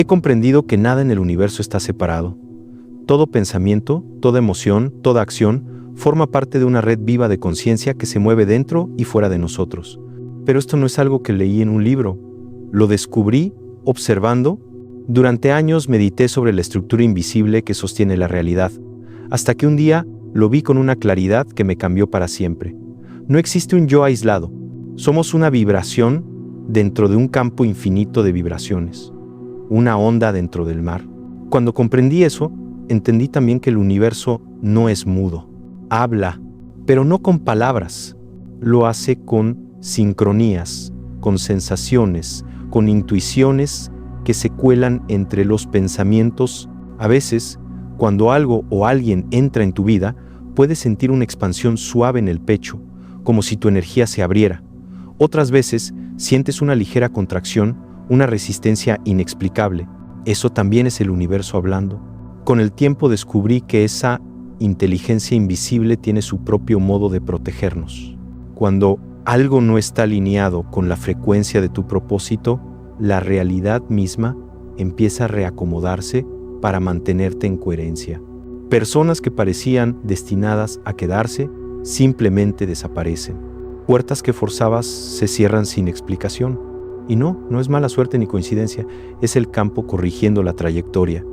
He comprendido que nada en el universo está separado. Todo pensamiento, toda emoción, toda acción forma parte de una red viva de conciencia que se mueve dentro y fuera de nosotros. Pero esto no es algo que leí en un libro. Lo descubrí observando. Durante años medité sobre la estructura invisible que sostiene la realidad, hasta que un día lo vi con una claridad que me cambió para siempre. No existe un yo aislado. Somos una vibración dentro de un campo infinito de vibraciones. Una onda dentro del mar. Cuando comprendí eso, entendí también que el universo no es mudo. Habla, pero no con palabras. Lo hace con sincronías, con sensaciones, con intuiciones que se cuelan entre los pensamientos. A veces, cuando algo o alguien entra en tu vida, puedes sentir una expansión suave en el pecho, como si tu energía se abriera. Otras veces, sientes una ligera contracción, una resistencia inexplicable. Eso también es el universo hablando. Con el tiempo descubrí que esa inteligencia invisible tiene su propio modo de protegernos. Cuando algo no está alineado con la frecuencia de tu propósito, la realidad misma empieza a reacomodarse para mantenerte en coherencia. Personas que parecían destinadas a quedarse simplemente desaparecen. Puertas que forzabas se cierran sin explicación. Y no es mala suerte ni coincidencia, es el campo corrigiendo la trayectoria.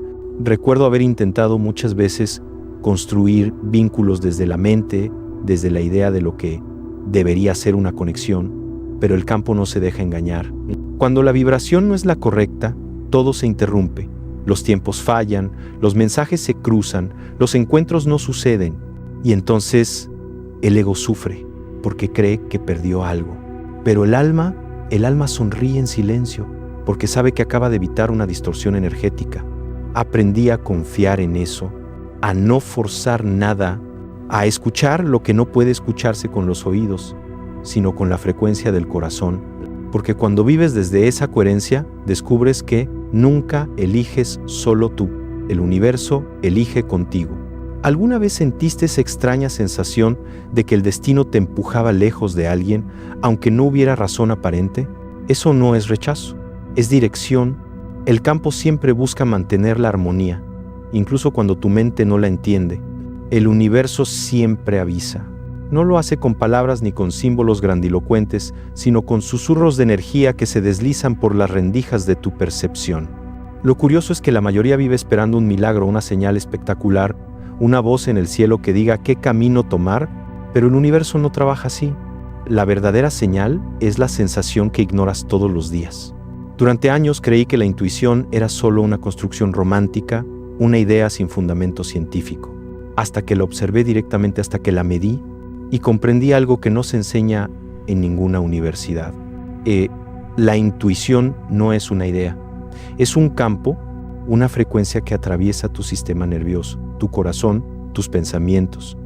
Recuerdo haber intentado muchas veces construir vínculos desde la mente, desde la idea de lo que debería ser una conexión, pero el campo no se deja engañar. Cuando la vibración no es la correcta, todo se interrumpe. Los tiempos fallan, los mensajes se cruzan, los encuentros no suceden, y entonces el ego sufre porque cree que perdió algo. Pero el alma sonríe en silencio porque sabe que acaba de evitar una distorsión energética. Aprendí a confiar en eso, a no forzar nada, a escuchar lo que no puede escucharse con los oídos, sino con la frecuencia del corazón. Porque cuando vives desde esa coherencia, descubres que nunca eliges solo tú. El universo elige contigo. ¿Alguna vez sentiste esa extraña sensación de que el destino te empujaba lejos de alguien, aunque no hubiera razón aparente? Eso no es rechazo, es dirección. El campo siempre busca mantener la armonía, incluso cuando tu mente no la entiende. El universo siempre avisa. No lo hace con palabras ni con símbolos grandilocuentes, sino con susurros de energía que se deslizan por las rendijas de tu percepción. Lo curioso es que la mayoría vive esperando un milagro, una señal espectacular, una voz en el cielo que diga qué camino tomar, pero el universo no trabaja así. La verdadera señal es la sensación que ignoras todos los días. Durante años creí que la intuición era solo una construcción romántica, una idea sin fundamento científico. Hasta que la observé directamente, hasta que la medí, y comprendí algo que no se enseña en ninguna universidad. La intuición no es una idea, es un campo, una frecuencia que atraviesa tu sistema nervioso, tu corazón, tus pensamientos.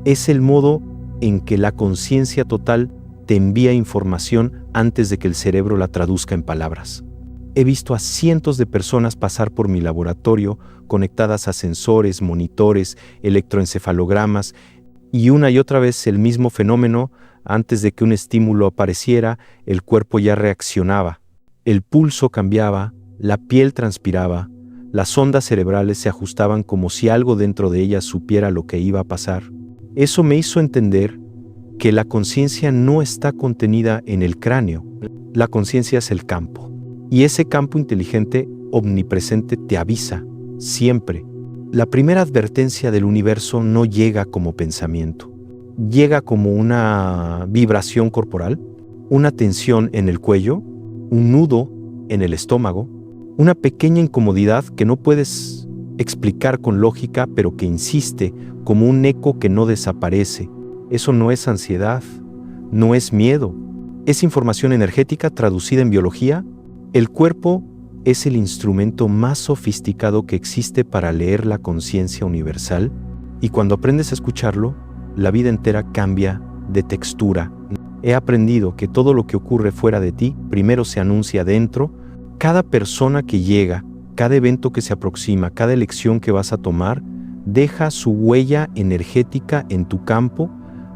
Es el modo en que la conciencia total te envía información antes de que el cerebro la traduzca en palabras. He visto a cientos de personas pasar por mi laboratorio conectadas a sensores, monitores, electroencefalogramas, y una y otra vez el mismo fenómeno. Antes de que un estímulo apareciera, el cuerpo ya reaccionaba. El pulso cambiaba, la piel transpiraba, las ondas cerebrales se ajustaban como si algo dentro de ellas supiera lo que iba a pasar. Eso me hizo entender que la conciencia no está contenida en el cráneo. La conciencia es el campo. Y ese campo inteligente, omnipresente, te avisa, siempre. La primera advertencia del universo no llega como pensamiento. Llega como una vibración corporal, una tensión en el cuello, un nudo en el estómago, una pequeña incomodidad que no puedes explicar con lógica, pero que insiste como un eco que no desaparece. Eso no es ansiedad, no es miedo, es información energética traducida en biología. El cuerpo es el instrumento más sofisticado que existe para leer la conciencia universal, y cuando aprendes a escucharlo, la vida entera cambia de textura. He aprendido que todo lo que ocurre fuera de ti primero se anuncia dentro. Cada persona que llega, cada evento que se aproxima, cada elección que vas a tomar, deja su huella energética en tu campo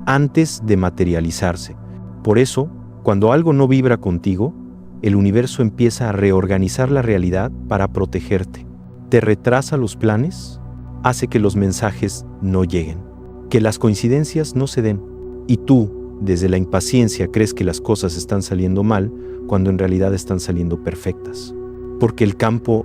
antes de materializarse. Por eso, cuando algo no vibra contigo, el universo empieza a reorganizar la realidad para protegerte. Te retrasa los planes, hace que los mensajes no lleguen, que las coincidencias no se den. Y tú, desde la impaciencia, crees que las cosas están saliendo mal cuando en realidad están saliendo perfectas. Porque el campo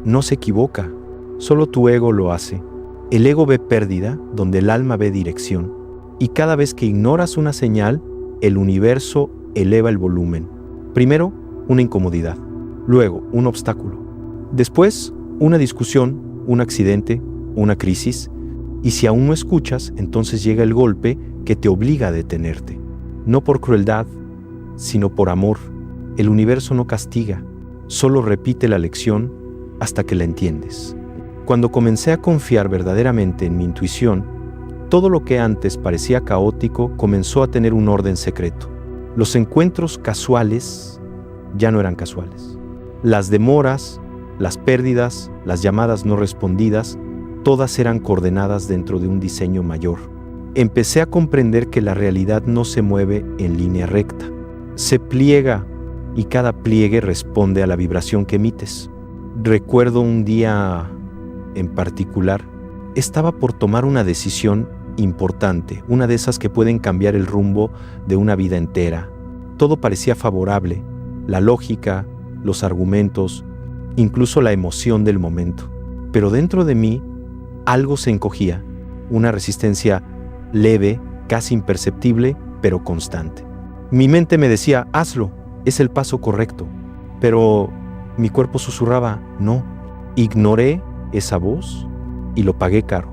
no se equivoca, solo tu ego lo hace. El ego ve pérdida donde el alma ve dirección. Y cada vez que ignoras una señal, el universo eleva el volumen. Primero, una incomodidad. Luego, un obstáculo. Después, una discusión, un accidente, una crisis. Y si aún no escuchas, entonces llega el golpe que te obliga a detenerte. No por crueldad, sino por amor. El universo no castiga, solo repite la lección hasta que la entiendes. Cuando comencé a confiar verdaderamente en mi intuición, todo lo que antes parecía caótico comenzó a tener un orden secreto. Los encuentros casuales ya no eran casuales. Las demoras, las pérdidas, las llamadas no respondidas, todas eran coordenadas dentro de un diseño mayor. Empecé a comprender que la realidad no se mueve en línea recta. Se pliega y cada pliegue responde a la vibración que emites. Recuerdo un día en particular, estaba por tomar una decisión importante, una de esas que pueden cambiar el rumbo de una vida entera. Todo parecía favorable, la lógica, los argumentos, incluso la emoción del momento. Pero dentro de mí, algo se encogía, una resistencia leve, casi imperceptible, pero constante. Mi mente me decía, hazlo, es el paso correcto. Pero mi cuerpo susurraba, no. Ignoré esa voz y lo pagué caro.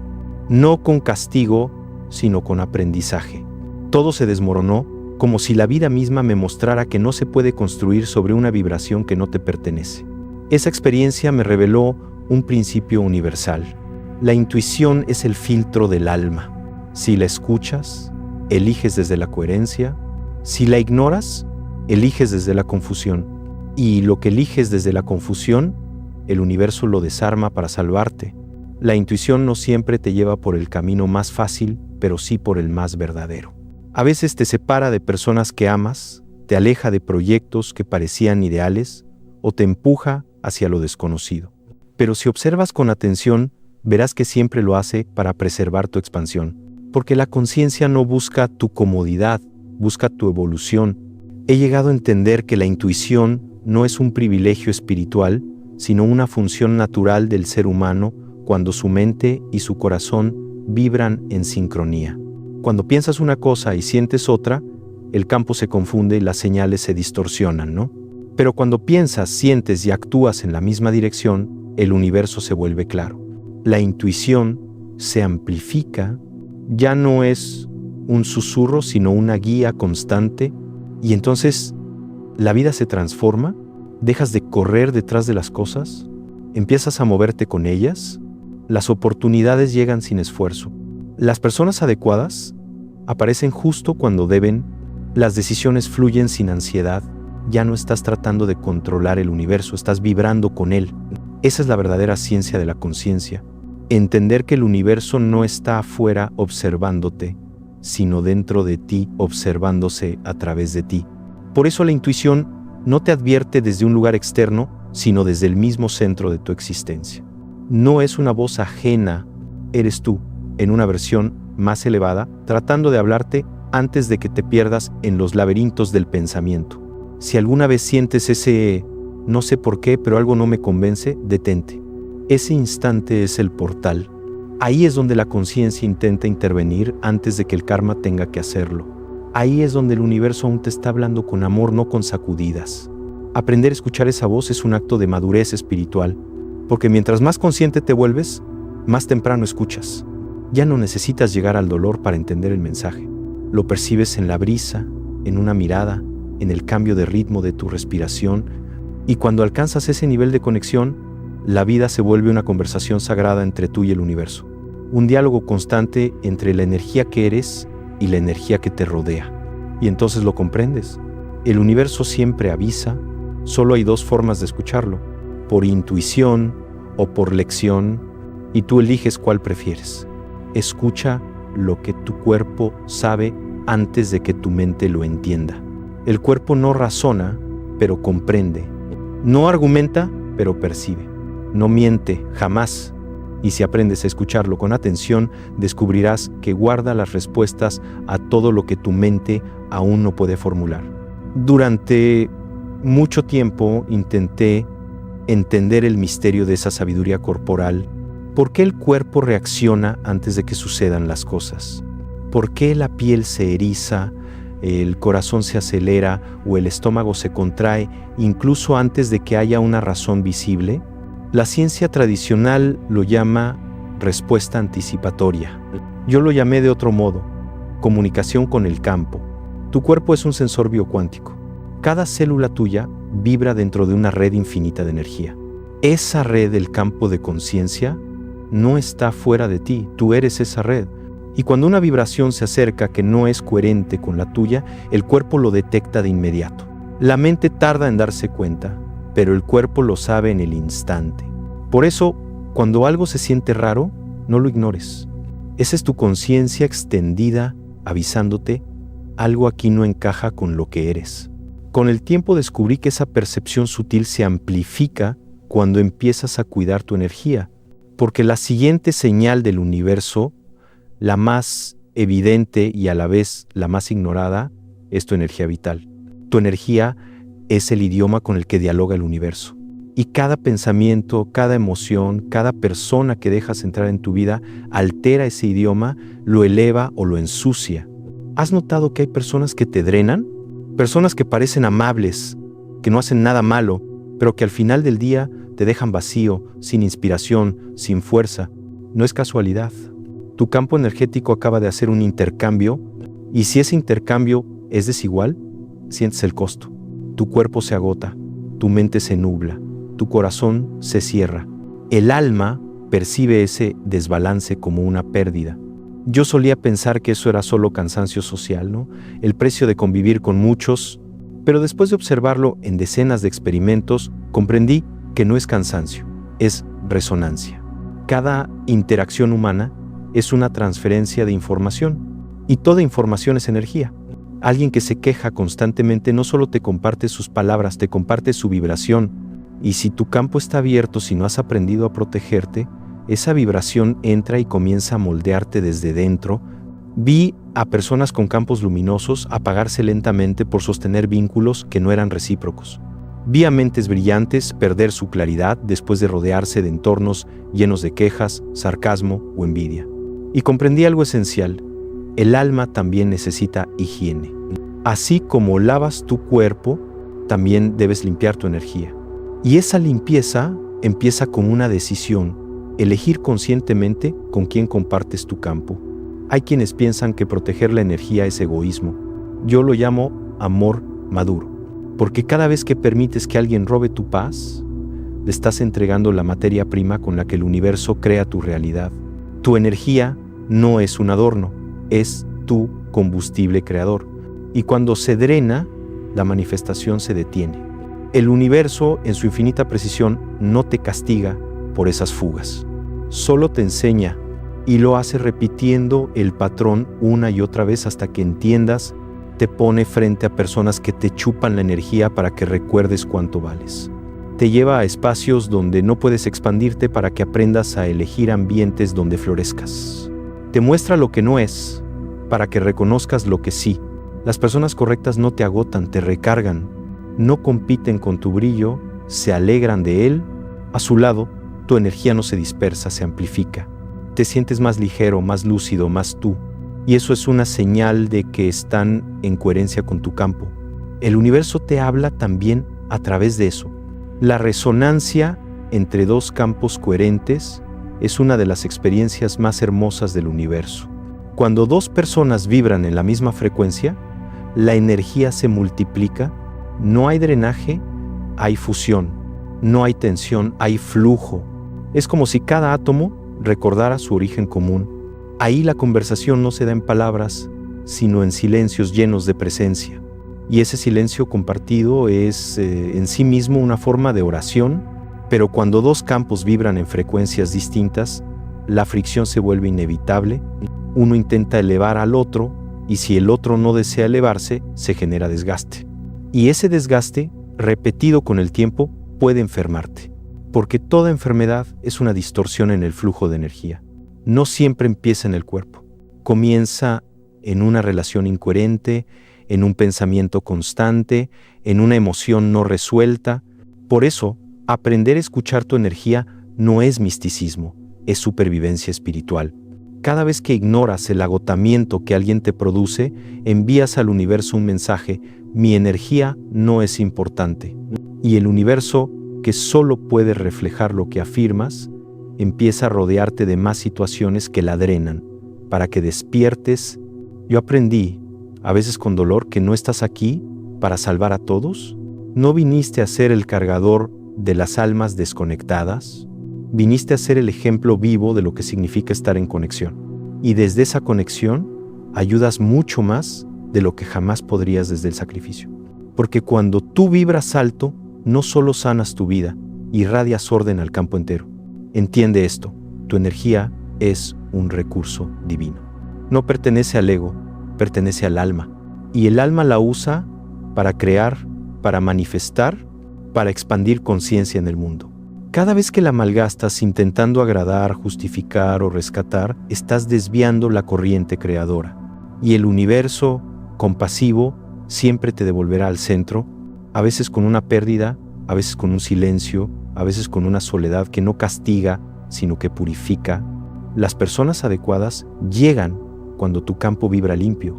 No con castigo, sino con aprendizaje. Todo se desmoronó, como si la vida misma me mostrara que no se puede construir sobre una vibración que no te pertenece. Esa experiencia me reveló un principio universal. La intuición es el filtro del alma. Si la escuchas, eliges desde la coherencia. Si la ignoras, eliges desde la confusión. Y lo que eliges desde la confusión, el universo lo desarma para salvarte. La intuición no siempre te lleva por el camino más fácil, pero sí por el más verdadero. A veces te separa de personas que amas, te aleja de proyectos que parecían ideales o te empuja hacia lo desconocido. Pero si observas con atención, verás que siempre lo hace para preservar tu expansión. Porque la conciencia no busca tu comodidad, busca tu evolución. He llegado a entender que la intuición no es un privilegio espiritual, sino una función natural del ser humano cuando su mente y su corazón vibran en sincronía. Cuando piensas una cosa y sientes otra, el campo se confunde y las señales se distorsionan, ¿no? Pero cuando piensas, sientes y actúas en la misma dirección, el universo se vuelve claro. La intuición se amplifica, ya no es un susurro, sino una guía constante, y entonces la vida se transforma, dejas de correr detrás de las cosas, empiezas a moverte con ellas, las oportunidades llegan sin esfuerzo. Las personas adecuadas aparecen justo cuando deben, las decisiones fluyen sin ansiedad, ya no estás tratando de controlar el universo, estás vibrando con él. Esa es la verdadera ciencia de la conciencia. Entender que el universo no está afuera observándote, sino dentro de ti observándose a través de ti. Por eso la intuición no te advierte desde un lugar externo, sino desde el mismo centro de tu existencia. No es una voz ajena, eres tú, en una versión más elevada, tratando de hablarte antes de que te pierdas en los laberintos del pensamiento. Si alguna vez sientes ese no sé por qué, pero algo no me convence, detente. Ese instante es el portal. Ahí es donde la conciencia intenta intervenir antes de que el karma tenga que hacerlo. Ahí es donde el universo aún te está hablando con amor, no con sacudidas. Aprender a escuchar esa voz es un acto de madurez espiritual, porque mientras más consciente te vuelves, más temprano escuchas. Ya no necesitas llegar al dolor para entender el mensaje. Lo percibes en la brisa, en una mirada, en el cambio de ritmo de tu respiración, y cuando alcanzas ese nivel de conexión, la vida se vuelve una conversación sagrada entre tú y el universo. Un diálogo constante entre la energía que eres y la energía que te rodea. Y entonces lo comprendes. El universo siempre avisa, solo hay dos formas de escucharlo, por intuición o por lección, y tú eliges cuál prefieres. Escucha lo que tu cuerpo sabe antes de que tu mente lo entienda. El cuerpo no razona, pero comprende. No argumenta, pero percibe. No miente, jamás. Y si aprendes a escucharlo con atención, descubrirás que guarda las respuestas a todo lo que tu mente aún no puede formular. Durante mucho tiempo intenté entender el misterio de esa sabiduría corporal. ¿Por qué el cuerpo reacciona antes de que sucedan las cosas? ¿Por qué la piel se eriza, el corazón se acelera o el estómago se contrae incluso antes de que haya una razón visible? La ciencia tradicional lo llama respuesta anticipatoria. Yo lo llamé de otro modo, comunicación con el campo. Tu cuerpo es un sensor biocuántico. Cada célula tuya vibra dentro de una red infinita de energía. Esa red del campo de conciencia no está fuera de ti, tú eres esa red. Y cuando una vibración se acerca que no es coherente con la tuya, el cuerpo lo detecta de inmediato. La mente tarda en darse cuenta, pero el cuerpo lo sabe en el instante. Por eso, cuando algo se siente raro, no lo ignores. Esa es tu conciencia extendida avisándote, algo aquí no encaja con lo que eres. Con el tiempo descubrí que esa percepción sutil se amplifica cuando empiezas a cuidar tu energía, porque la siguiente señal del universo, la más evidente y a la vez la más ignorada, es tu energía vital. Tu energía es el idioma con el que dialoga el universo. Y cada pensamiento, cada emoción, cada persona que dejas entrar en tu vida altera ese idioma, lo eleva o lo ensucia. ¿Has notado que hay personas que te drenan? Personas que parecen amables, que no hacen nada malo, pero que al final del día te dejan vacío, sin inspiración, sin fuerza. No es casualidad. Tu campo energético acaba de hacer un intercambio, y si ese intercambio es desigual, sientes el costo. Tu cuerpo se agota, tu mente se nubla, tu corazón se cierra. El alma percibe ese desbalance como una pérdida. Yo solía pensar que eso era solo cansancio social, ¿no? El precio de convivir con muchos, pero después de observarlo en decenas de experimentos, comprendí que no es cansancio, es resonancia. Cada interacción humana es una transferencia de información, y toda información es energía. Alguien que se queja constantemente no solo te comparte sus palabras, te comparte su vibración, y si tu campo está abierto, si no has aprendido a protegerte, esa vibración entra y comienza a moldearte desde dentro. Vi a personas con campos luminosos apagarse lentamente por sostener vínculos que no eran recíprocos. Vi a mentes brillantes perder su claridad después de rodearse de entornos llenos de quejas, sarcasmo o envidia. Y comprendí algo esencial: el alma también necesita higiene. Así como lavas tu cuerpo, también debes limpiar tu energía. Y esa limpieza empieza con una decisión: elegir conscientemente con quién compartes tu campo. Hay quienes piensan que proteger la energía es egoísmo. Yo lo llamo amor maduro, porque cada vez que permites que alguien robe tu paz, le estás entregando la materia prima con la que el universo crea tu realidad. Tu energía no es un adorno, es tu combustible creador. Y cuando se drena, la manifestación se detiene. El universo, en su infinita precisión, no te castiga por esas fugas. Solo te enseña, y lo hace repitiendo el patrón una y otra vez hasta que entiendas. Te pone frente a personas que te chupan la energía para que recuerdes cuánto vales. Te lleva a espacios donde no puedes expandirte para que aprendas a elegir ambientes donde florezcas. Te muestra lo que no es, para que reconozcas lo que sí. Las personas correctas no te agotan, te recargan. No compiten con tu brillo, se alegran de él. A su lado, tu energía no se dispersa, se amplifica. Te sientes más ligero, más lúcido, más tú. Y eso es una señal de que están en coherencia con tu campo. El universo te habla también a través de eso. La resonancia entre dos campos coherentes es una de las experiencias más hermosas del universo. Cuando dos personas vibran en la misma frecuencia, la energía se multiplica. No hay drenaje, hay fusión. No hay tensión, hay flujo. Es como si cada átomo recordara su origen común. Ahí la conversación no se da en palabras, sino en silencios llenos de presencia. Y ese silencio compartido es en sí mismo una forma de oración, pero cuando dos campos vibran en frecuencias distintas, la fricción se vuelve inevitable. Uno intenta elevar al otro, y si el otro no desea elevarse, se genera desgaste. Y ese desgaste repetido con el tiempo, puede enfermarte. Porque toda enfermedad es una distorsión en el flujo de energía. No siempre empieza en el cuerpo. Comienza en una relación incoherente, en un pensamiento constante, en una emoción no resuelta. Por eso, aprender a escuchar tu energía no es misticismo, es supervivencia espiritual. Cada vez que ignoras el agotamiento que alguien te produce, envías al universo un mensaje: mi energía no es importante. Y el universo, que solo puede reflejar lo que afirmas, empieza a rodearte de más situaciones que la drenan, para que despiertes. Yo aprendí, a veces con dolor, que no estás aquí para salvar a todos. No viniste a ser el cargador de las almas desconectadas. Viniste a ser el ejemplo vivo de lo que significa estar en conexión. Y desde esa conexión, ayudas mucho más de lo que jamás podrías desde el sacrificio. Porque cuando tú vibras alto, no solo sanas tu vida, irradias orden al campo entero. Entiende esto: tu energía es un recurso divino. No pertenece al ego, pertenece al alma. Y el alma la usa para crear, para manifestar, para expandir conciencia en el mundo. Cada vez que la malgastas intentando agradar, justificar o rescatar, estás desviando la corriente creadora. Y el universo, compasivo, siempre te devolverá al centro, a veces con una pérdida, a veces con un silencio, a veces con una soledad que no castiga, sino que purifica. Las personas adecuadas llegan cuando tu campo vibra limpio.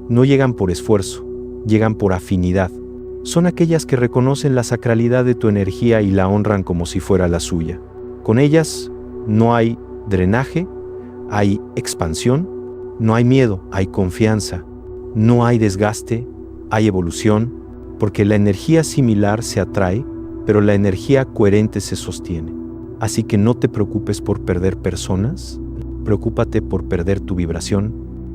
No llegan por esfuerzo, llegan por afinidad. Son aquellas que reconocen la sacralidad de tu energía y la honran como si fuera la suya. Con ellas no hay drenaje, hay expansión, no hay miedo, hay confianza, no hay desgaste, hay evolución, porque la energía similar se atrae, pero la energía coherente se sostiene. Así que no te preocupes por perder personas, preocúpate por perder tu vibración,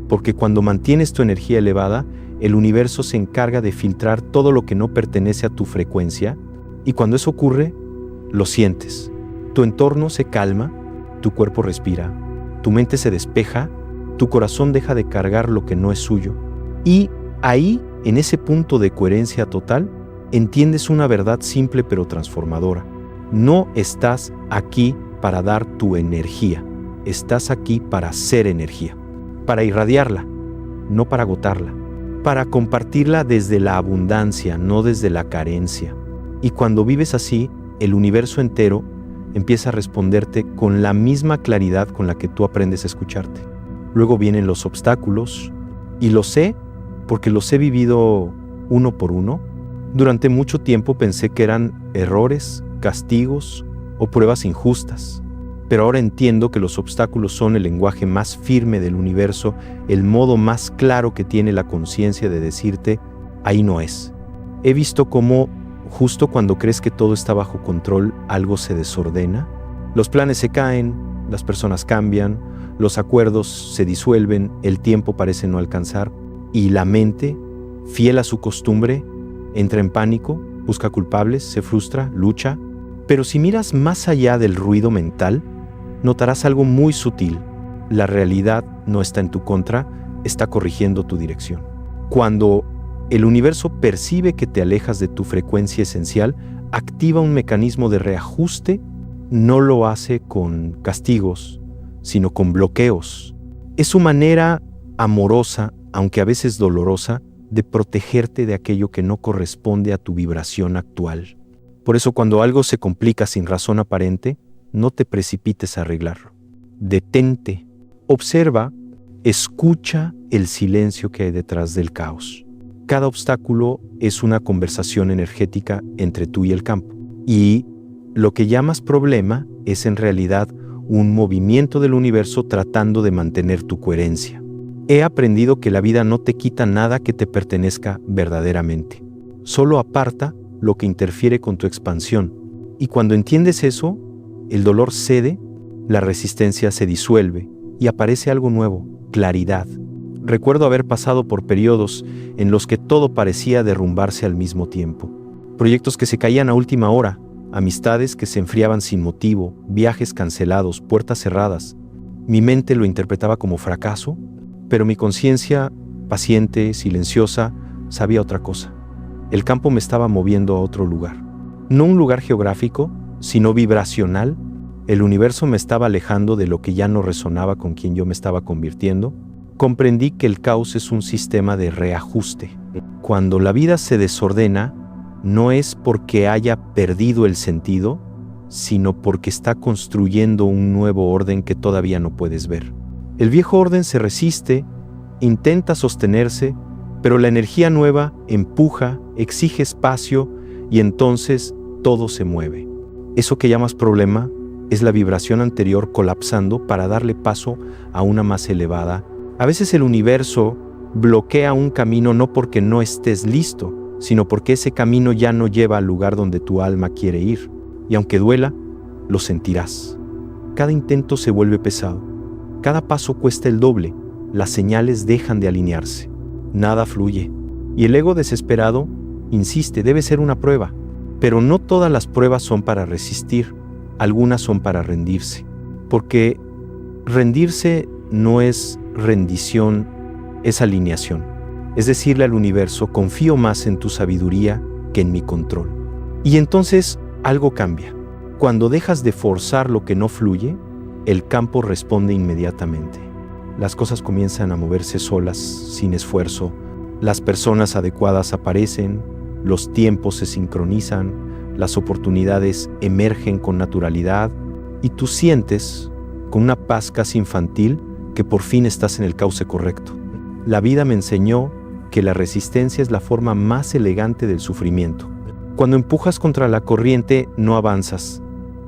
porque cuando mantienes tu energía elevada, el universo se encarga de filtrar todo lo que no pertenece a tu frecuencia, y cuando eso ocurre, lo sientes. Tu entorno se calma, tu cuerpo respira, tu mente se despeja, tu corazón deja de cargar lo que no es suyo. Y ahí, en ese punto de coherencia total, entiendes una verdad simple pero transformadora. No estás aquí para dar tu energía, estás aquí para ser energía, para irradiarla, no para agotarla, para compartirla desde la abundancia, no desde la carencia. Y cuando vives así, el universo entero empieza a responderte con la misma claridad con la que tú aprendes a escucharte. Luego vienen los obstáculos, y lo sé porque los he vivido uno por uno. Durante mucho tiempo pensé que eran errores, castigos o pruebas injustas. Pero ahora entiendo que los obstáculos son el lenguaje más firme del universo, el modo más claro que tiene la conciencia de decirte: ahí no es. He visto cómo, justo cuando crees que todo está bajo control, algo se desordena. Los planes se caen, las personas cambian, los acuerdos se disuelven, el tiempo parece no alcanzar, y la mente, fiel a su costumbre, entra en pánico, busca culpables, se frustra, lucha. Pero si miras más allá del ruido mental, notarás algo muy sutil. La realidad no está en tu contra, está corrigiendo tu dirección. Cuando el universo percibe que te alejas de tu frecuencia esencial, activa un mecanismo de reajuste. No lo hace con castigos, sino con bloqueos. Es su manera amorosa, aunque a veces dolorosa, de protegerte de aquello que no corresponde a tu vibración actual. Por eso, cuando algo se complica sin razón aparente, no te precipites a arreglarlo. Detente, observa, escucha el silencio que hay detrás del caos. Cada obstáculo es una conversación energética entre tú y el campo. Y lo que llamas problema es en realidad un movimiento del universo tratando de mantener tu coherencia. He aprendido que la vida no te quita nada que te pertenezca verdaderamente. Solo aparta lo que interfiere con tu expansión. Y cuando entiendes eso, el dolor cede, la resistencia se disuelve y aparece algo nuevo: claridad. Recuerdo haber pasado por periodos en los que todo parecía derrumbarse al mismo tiempo. Proyectos que se caían a última hora, amistades que se enfriaban sin motivo, viajes cancelados, puertas cerradas. Mi mente lo interpretaba como fracaso, pero mi conciencia, paciente, silenciosa, sabía otra cosa. El campo me estaba moviendo a otro lugar. No un lugar geográfico, sino vibracional. El universo me estaba alejando de lo que ya no resonaba con quien yo me estaba convirtiendo. Comprendí que el caos es un sistema de reajuste. Cuando la vida se desordena, no es porque haya perdido el sentido, sino porque está construyendo un nuevo orden que todavía no puedes ver. El viejo orden se resiste, intenta sostenerse, pero la energía nueva empuja, exige espacio y entonces todo se mueve. Eso que llamas problema es la vibración anterior colapsando para darle paso a una más elevada. A veces el universo bloquea un camino no porque no estés listo, sino porque ese camino ya no lleva al lugar donde tu alma quiere ir. Y aunque duela, lo sentirás. Cada intento se vuelve pesado. Cada paso cuesta el doble. Las señales dejan de alinearse. Nada fluye. Y el ego desesperado insiste, debe ser una prueba. Pero no todas las pruebas son para resistir. Algunas son para rendirse. Porque rendirse no es rendición, es alineación. Es decirle al universo, confío más en tu sabiduría que en mi control. Y entonces algo cambia. Cuando dejas de forzar lo que no fluye, el campo responde inmediatamente. Las cosas comienzan a moverse solas, sin esfuerzo. Las personas adecuadas aparecen, los tiempos se sincronizan, las oportunidades emergen con naturalidad y tú sientes, con una paz casi infantil, que por fin estás en el cauce correcto. La vida me enseñó que la resistencia es la forma más elegante del sufrimiento. Cuando empujas contra la corriente, no avanzas,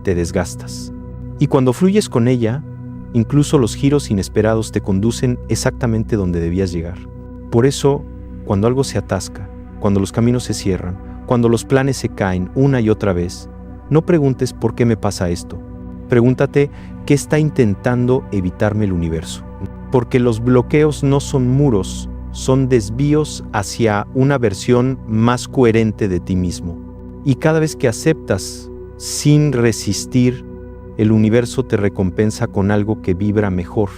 te desgastas. Y cuando fluyes con ella, incluso los giros inesperados te conducen exactamente donde debías llegar. Por eso, cuando algo se atasca, cuando los caminos se cierran, cuando los planes se caen una y otra vez, no preguntes por qué me pasa esto. Pregúntate qué está intentando evitarme el universo. Porque los bloqueos no son muros, son desvíos hacia una versión más coherente de ti mismo. Y cada vez que aceptas sin resistir, el universo te recompensa con algo que vibra mejor,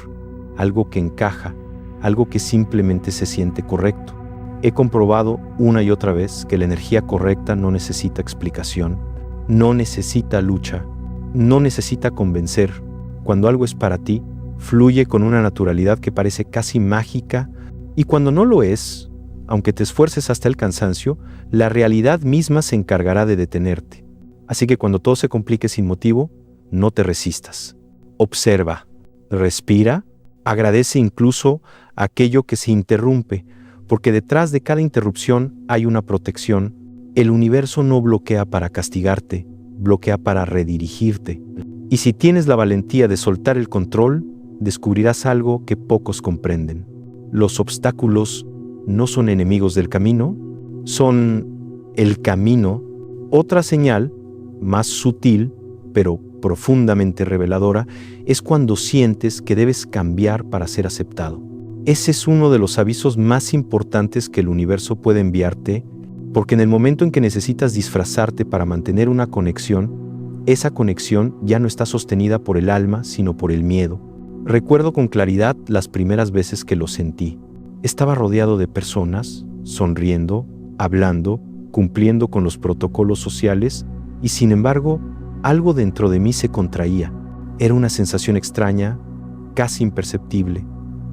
algo que encaja, algo que simplemente se siente correcto. He comprobado una y otra vez que la energía correcta no necesita explicación, no necesita lucha, no necesita convencer. Cuando algo es para ti, fluye con una naturalidad que parece casi mágica, y cuando no lo es, aunque te esfuerces hasta el cansancio, la realidad misma se encargará de detenerte. Así que cuando todo se complique sin motivo, no te resistas. Observa, respira, agradece incluso aquello que se interrumpe, porque detrás de cada interrupción hay una protección. El universo no bloquea para castigarte, bloquea para redirigirte. Y si tienes la valentía de soltar el control, descubrirás algo que pocos comprenden. Los obstáculos no son enemigos del camino, son el camino. Otra señal, más sutil, pero profundamente reveladora, es cuando sientes que debes cambiar para ser aceptado. Ese es uno de los avisos más importantes que el universo puede enviarte, porque en el momento en que necesitas disfrazarte para mantener una conexión, esa conexión ya no está sostenida por el alma, sino por el miedo. Recuerdo con claridad las primeras veces que lo sentí. Estaba rodeado de personas, sonriendo, hablando, cumpliendo con los protocolos sociales, y sin embargo, algo dentro de mí se contraía. Era una sensación extraña, casi imperceptible.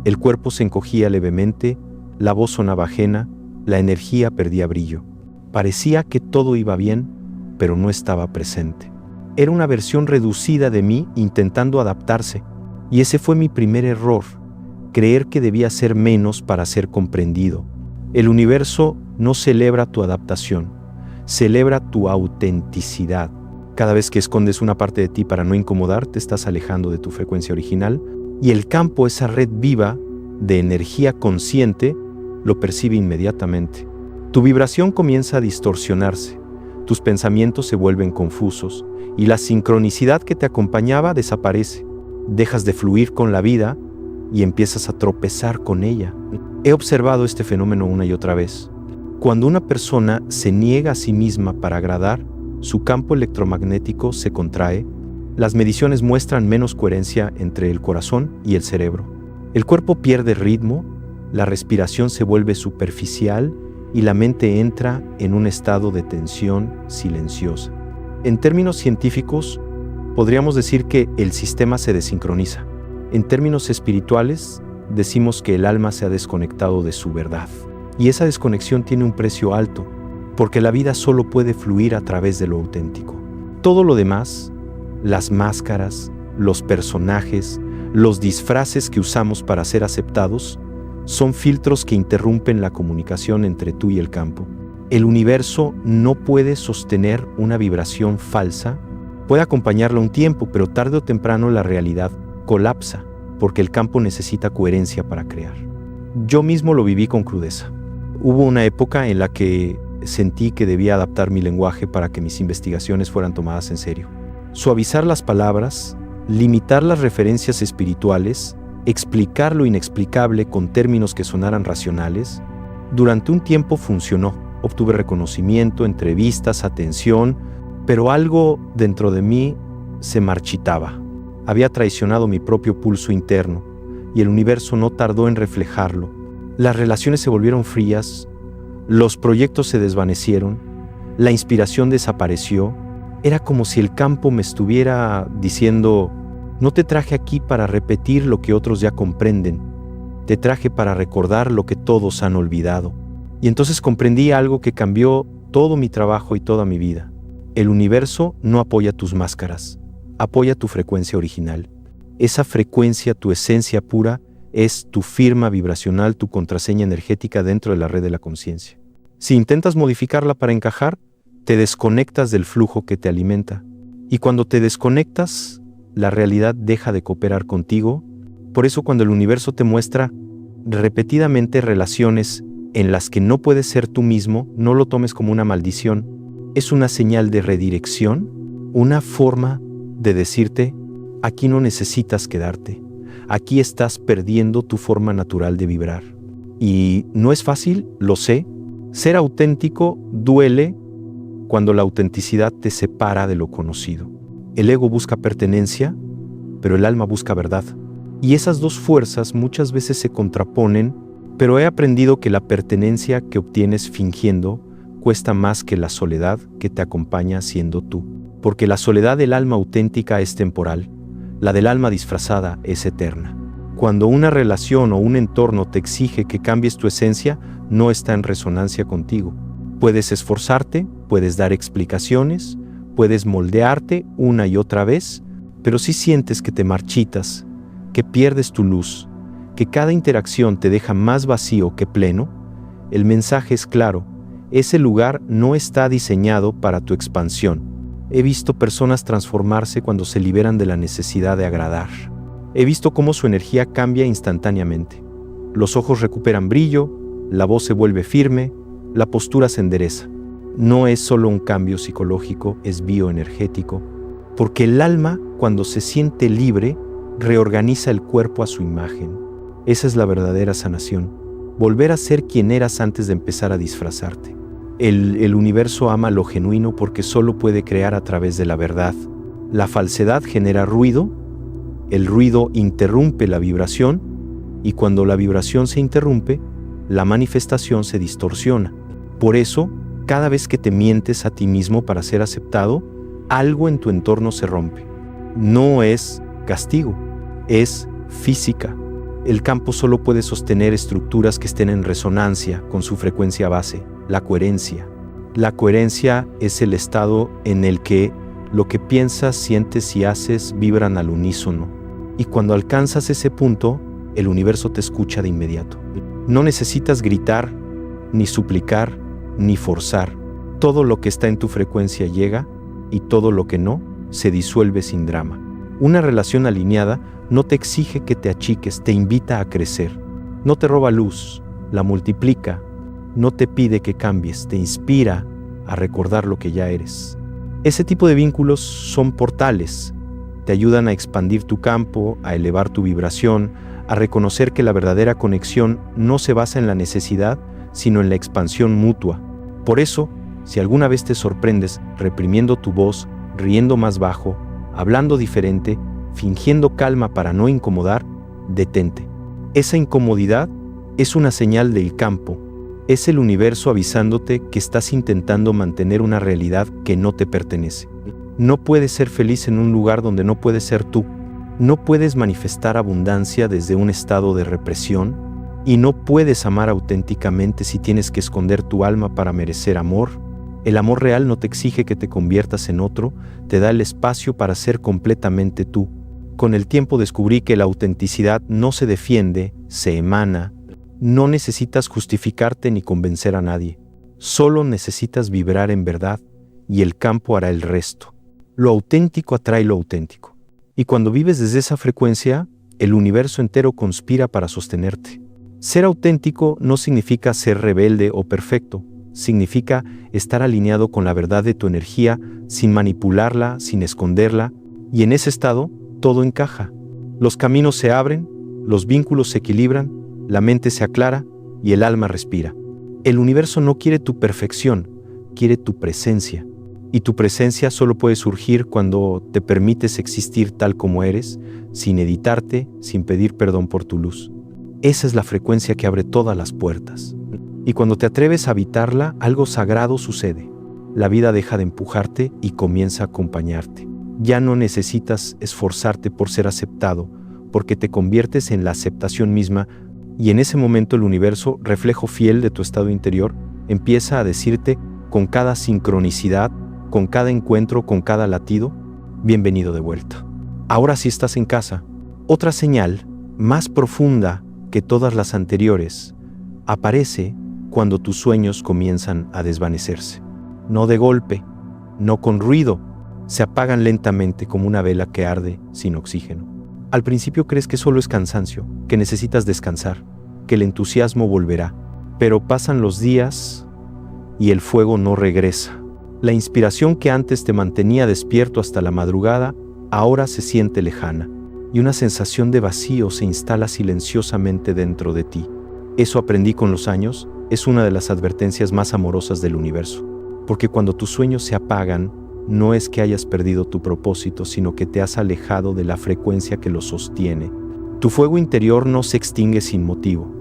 El cuerpo se encogía levemente, la voz sonaba ajena, la energía perdía brillo. Parecía que todo iba bien, pero no estaba presente. Era una versión reducida de mí intentando adaptarse, y ese fue mi primer error, creer que debía ser menos para ser comprendido. El universo no celebra tu adaptación, celebra tu autenticidad. Cada vez que escondes una parte de ti para no incomodar, te estás alejando de tu frecuencia original, y el campo, esa red viva de energía consciente, lo percibe inmediatamente. Tu vibración comienza a distorsionarse, tus pensamientos se vuelven confusos, y la sincronicidad que te acompañaba desaparece. Dejas de fluir con la vida y empiezas a tropezar con ella. He observado este fenómeno una y otra vez. Cuando una persona se niega a sí misma para agradar, su campo electromagnético se contrae. Las mediciones muestran menos coherencia entre el corazón y el cerebro. El cuerpo pierde ritmo, la respiración se vuelve superficial y la mente entra en un estado de tensión silenciosa. En términos científicos, podríamos decir que el sistema se desincroniza. En términos espirituales, decimos que el alma se ha desconectado de su verdad. Y esa desconexión tiene un precio alto, porque la vida solo puede fluir a través de lo auténtico. Todo lo demás, las máscaras, los personajes, los disfraces que usamos para ser aceptados, son filtros que interrumpen la comunicación entre tú y el campo. El universo no puede sostener una vibración falsa. Puede acompañarla un tiempo, pero tarde o temprano la realidad colapsa, porque el campo necesita coherencia para crear. Yo mismo lo viví con crudeza. Hubo una época en la que sentí que debía adaptar mi lenguaje para que mis investigaciones fueran tomadas en serio. Suavizar las palabras, limitar las referencias espirituales, explicar lo inexplicable con términos que sonaran racionales. Durante un tiempo funcionó. Obtuve reconocimiento, entrevistas, atención, pero algo dentro de mí se marchitaba. Había traicionado mi propio pulso interno y el universo no tardó en reflejarlo. Las relaciones se volvieron frías, los proyectos se desvanecieron, la inspiración desapareció. Era como si el campo me estuviera diciendo: no te traje aquí para repetir lo que otros ya comprenden, te traje para recordar lo que todos han olvidado. Y entonces comprendí algo que cambió todo mi trabajo y toda mi vida. El universo no apoya tus máscaras, apoya tu frecuencia original. Esa frecuencia, tu esencia pura, es tu firma vibracional, tu contraseña energética dentro de la red de la conciencia. Si intentas modificarla para encajar, te desconectas del flujo que te alimenta. Y cuando te desconectas, la realidad deja de cooperar contigo. Por eso cuando el universo te muestra repetidamente relaciones en las que no puedes ser tú mismo, no lo tomes como una maldición. Es una señal de redirección, una forma de decirte: aquí no necesitas quedarte, aquí estás perdiendo tu forma natural de vibrar. Y no es fácil, lo sé. Ser auténtico duele cuando la autenticidad te separa de lo conocido. El ego busca pertenencia, pero el alma busca verdad. Y esas dos fuerzas muchas veces se contraponen, pero he aprendido que la pertenencia que obtienes fingiendo cuesta más que la soledad que te acompaña siendo tú. Porque la soledad del alma auténtica es temporal, la del alma disfrazada es eterna. Cuando una relación o un entorno te exige que cambies tu esencia, no está en resonancia contigo. Puedes esforzarte, puedes dar explicaciones, puedes moldearte una y otra vez, pero si sientes que te marchitas, que pierdes tu luz, que cada interacción te deja más vacío que pleno, el mensaje es claro: ese lugar no está diseñado para tu expansión. He visto personas transformarse cuando se liberan de la necesidad de agradar. He visto cómo su energía cambia instantáneamente. Los ojos recuperan brillo, la voz se vuelve firme, la postura se endereza. No es solo un cambio psicológico, es bioenergético, porque el alma, cuando se siente libre, reorganiza el cuerpo a su imagen. Esa es la verdadera sanación, volver a ser quien eras antes de empezar a disfrazarte. El universo ama lo genuino porque solo puede crear a través de la verdad. La falsedad genera ruido, el ruido interrumpe la vibración, y cuando la vibración se interrumpe, la manifestación se distorsiona. Por eso, cada vez que te mientes a ti mismo para ser aceptado, algo en tu entorno se rompe. No es castigo, es física. El campo solo puede sostener estructuras que estén en resonancia con su frecuencia base, la coherencia. La coherencia es el estado en el que lo que piensas, sientes y haces vibran al unísono. Y cuando alcanzas ese punto, el universo te escucha de inmediato. No necesitas gritar, ni suplicar, ni forzar. Todo lo que está en tu frecuencia llega, y todo lo que no, se disuelve sin drama. Una relación alineada no te exige que te achiques, te invita a crecer. No te roba luz, la multiplica. No te pide que cambies, te inspira a recordar lo que ya eres. Ese tipo de vínculos son portales. Te ayudan a expandir tu campo, a elevar tu vibración, a reconocer que la verdadera conexión no se basa en la necesidad, sino en la expansión mutua. Por eso, si alguna vez te sorprendes reprimiendo tu voz, riendo más bajo, hablando diferente, fingiendo calma para no incomodar, detente. Esa incomodidad es una señal del campo. Es el universo avisándote que estás intentando mantener una realidad que no te pertenece. No puedes ser feliz en un lugar donde no puedes ser tú. No puedes manifestar abundancia desde un estado de represión y no puedes amar auténticamente si tienes que esconder tu alma para merecer amor. El amor real no te exige que te conviertas en otro, te da el espacio para ser completamente tú. Con el tiempo descubrí que la autenticidad no se defiende, se emana. No necesitas justificarte ni convencer a nadie. Solo necesitas vibrar en verdad y el campo hará el resto. Lo auténtico atrae lo auténtico. Y cuando vives desde esa frecuencia, el universo entero conspira para sostenerte. Ser auténtico no significa ser rebelde o perfecto. Significa estar alineado con la verdad de tu energía, sin manipularla, sin esconderla, y en ese estado todo encaja. Los caminos se abren, los vínculos se equilibran, la mente se aclara y el alma respira. El universo no quiere tu perfección, quiere tu presencia. Y tu presencia solo puede surgir cuando te permites existir tal como eres, sin editarte, sin pedir perdón por tu luz. Esa es la frecuencia que abre todas las puertas. Y cuando te atreves a habitarla, algo sagrado sucede. La vida deja de empujarte y comienza a acompañarte. Ya no necesitas esforzarte por ser aceptado, porque te conviertes en la aceptación misma, y en ese momento el universo, reflejo fiel de tu estado interior, empieza a decirte con cada sincronicidad, con cada encuentro, con cada latido, bienvenido de vuelta. Ahora sí estás en casa. Otra señal, más profunda que todas las anteriores, aparece cuando tus sueños comienzan a desvanecerse. No de golpe, no con ruido, se apagan lentamente como una vela que arde sin oxígeno. Al principio crees que solo es cansancio, que necesitas descansar, que el entusiasmo volverá, pero pasan los días y el fuego no regresa. La inspiración que antes te mantenía despierto hasta la madrugada, ahora se siente lejana, y una sensación de vacío se instala silenciosamente dentro de ti. Eso aprendí con los años, es una de las advertencias más amorosas del universo, porque cuando tus sueños se apagan, no es que hayas perdido tu propósito, sino que te has alejado de la frecuencia que lo sostiene. Tu fuego interior no se extingue sin motivo,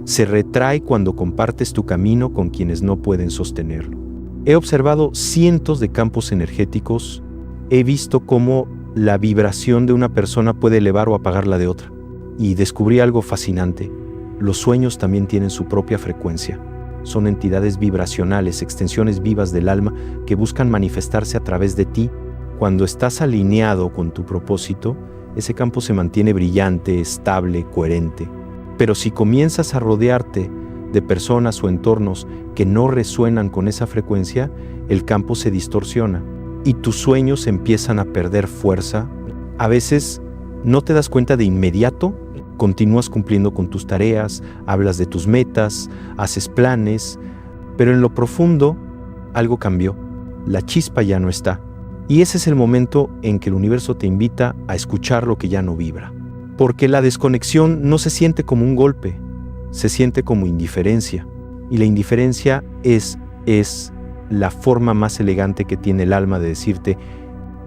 se retrae cuando compartes tu camino con quienes no pueden sostenerlo. He observado cientos de campos energéticos, he visto cómo la vibración de una persona puede elevar o apagar la de otra, y descubrí algo fascinante. Los sueños también tienen su propia frecuencia. Son entidades vibracionales, extensiones vivas del alma que buscan manifestarse a través de ti. Cuando estás alineado con tu propósito, ese campo se mantiene brillante, estable, coherente. Pero si comienzas a rodearte de personas o entornos que no resuenan con esa frecuencia, el campo se distorsiona y tus sueños empiezan a perder fuerza. A veces no te das cuenta de inmediato. Continúas cumpliendo con tus tareas, hablas de tus metas, haces planes, pero en lo profundo algo cambió. La chispa ya no está. Y ese es el momento en que el universo te invita a escuchar lo que ya no vibra. Porque la desconexión no se siente como un golpe, se siente como indiferencia. Y la indiferencia es la forma más elegante que tiene el alma de decirte,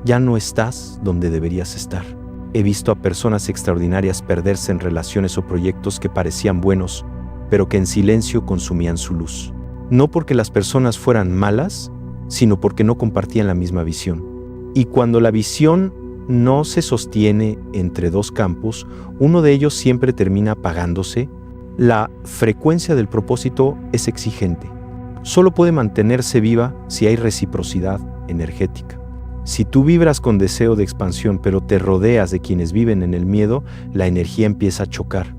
ya no estás donde deberías estar. He visto a personas extraordinarias perderse en relaciones o proyectos que parecían buenos, pero que en silencio consumían su luz. No porque las personas fueran malas, sino porque no compartían la misma visión. Y cuando la visión no se sostiene entre dos campos, uno de ellos siempre termina apagándose. La frecuencia del propósito es exigente. Solo puede mantenerse viva si hay reciprocidad energética. Si tú vibras con deseo de expansión, pero te rodeas de quienes viven en el miedo, la energía empieza a chocar.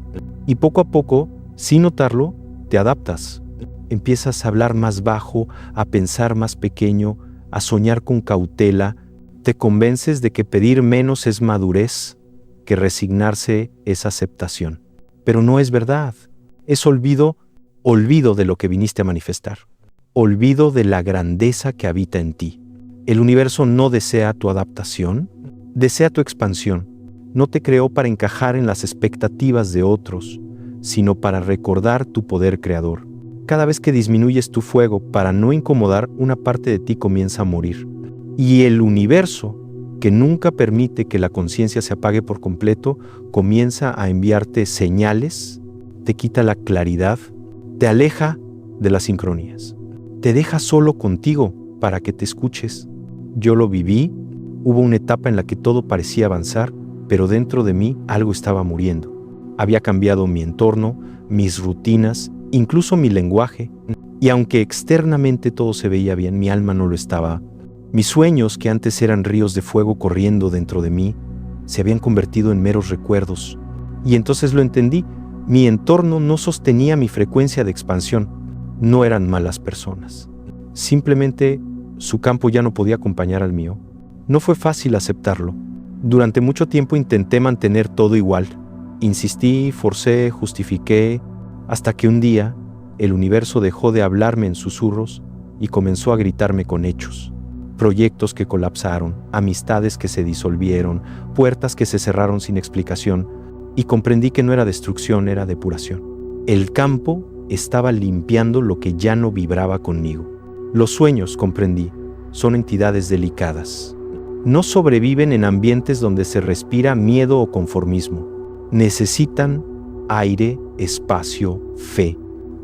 Y poco a poco, sin notarlo, te adaptas. Empiezas a hablar más bajo, a pensar más pequeño, a soñar con cautela. Te convences de que pedir menos es madurez, que resignarse es aceptación. Pero no es verdad. Es olvido de lo que viniste a manifestar. Olvido de la grandeza que habita en ti. El universo no desea tu adaptación, desea tu expansión. No te creó para encajar en las expectativas de otros, sino para recordar tu poder creador. Cada vez que disminuyes tu fuego para no incomodar, una parte de ti comienza a morir. Y el universo, que nunca permite que la conciencia se apague por completo, comienza a enviarte señales, te quita la claridad, te aleja de las sincronías. Te deja solo contigo para que te escuches. Yo lo viví, hubo una etapa en la que todo parecía avanzar, pero dentro de mí algo estaba muriendo. Había cambiado mi entorno, mis rutinas, incluso mi lenguaje, y aunque externamente todo se veía bien, mi alma no lo estaba. Mis sueños, que antes eran ríos de fuego corriendo dentro de mí, se habían convertido en meros recuerdos. Y entonces lo entendí, mi entorno no sostenía mi frecuencia de expansión. No eran malas personas. Simplemente su campo ya no podía acompañar al mío. No fue fácil aceptarlo. Durante mucho tiempo intenté mantener todo igual. Insistí, forcé, justifiqué, hasta que un día el universo dejó de hablarme en susurros y comenzó a gritarme con hechos. Proyectos que colapsaron, amistades que se disolvieron, puertas que se cerraron sin explicación, y comprendí que no era destrucción, era depuración. El campo estaba limpiando lo que ya no vibraba conmigo. Los sueños, comprendí, son entidades delicadas. No sobreviven en ambientes donde se respira miedo o conformismo. Necesitan aire, espacio, fe.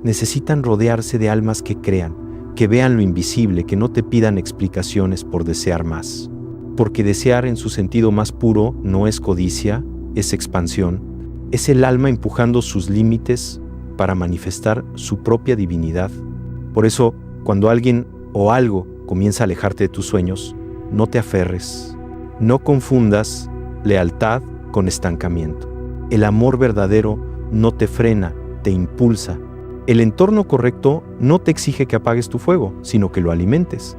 Necesitan rodearse de almas que crean, que vean lo invisible, que no te pidan explicaciones por desear más. Porque desear en su sentido más puro no es codicia, es expansión. Es el alma empujando sus límites para manifestar su propia divinidad. Por eso, cuando alguien o algo comienza a alejarte de tus sueños, no te aferres. No confundas lealtad con estancamiento. El amor verdadero no te frena, te impulsa. El entorno correcto no te exige que apagues tu fuego, sino que lo alimentes.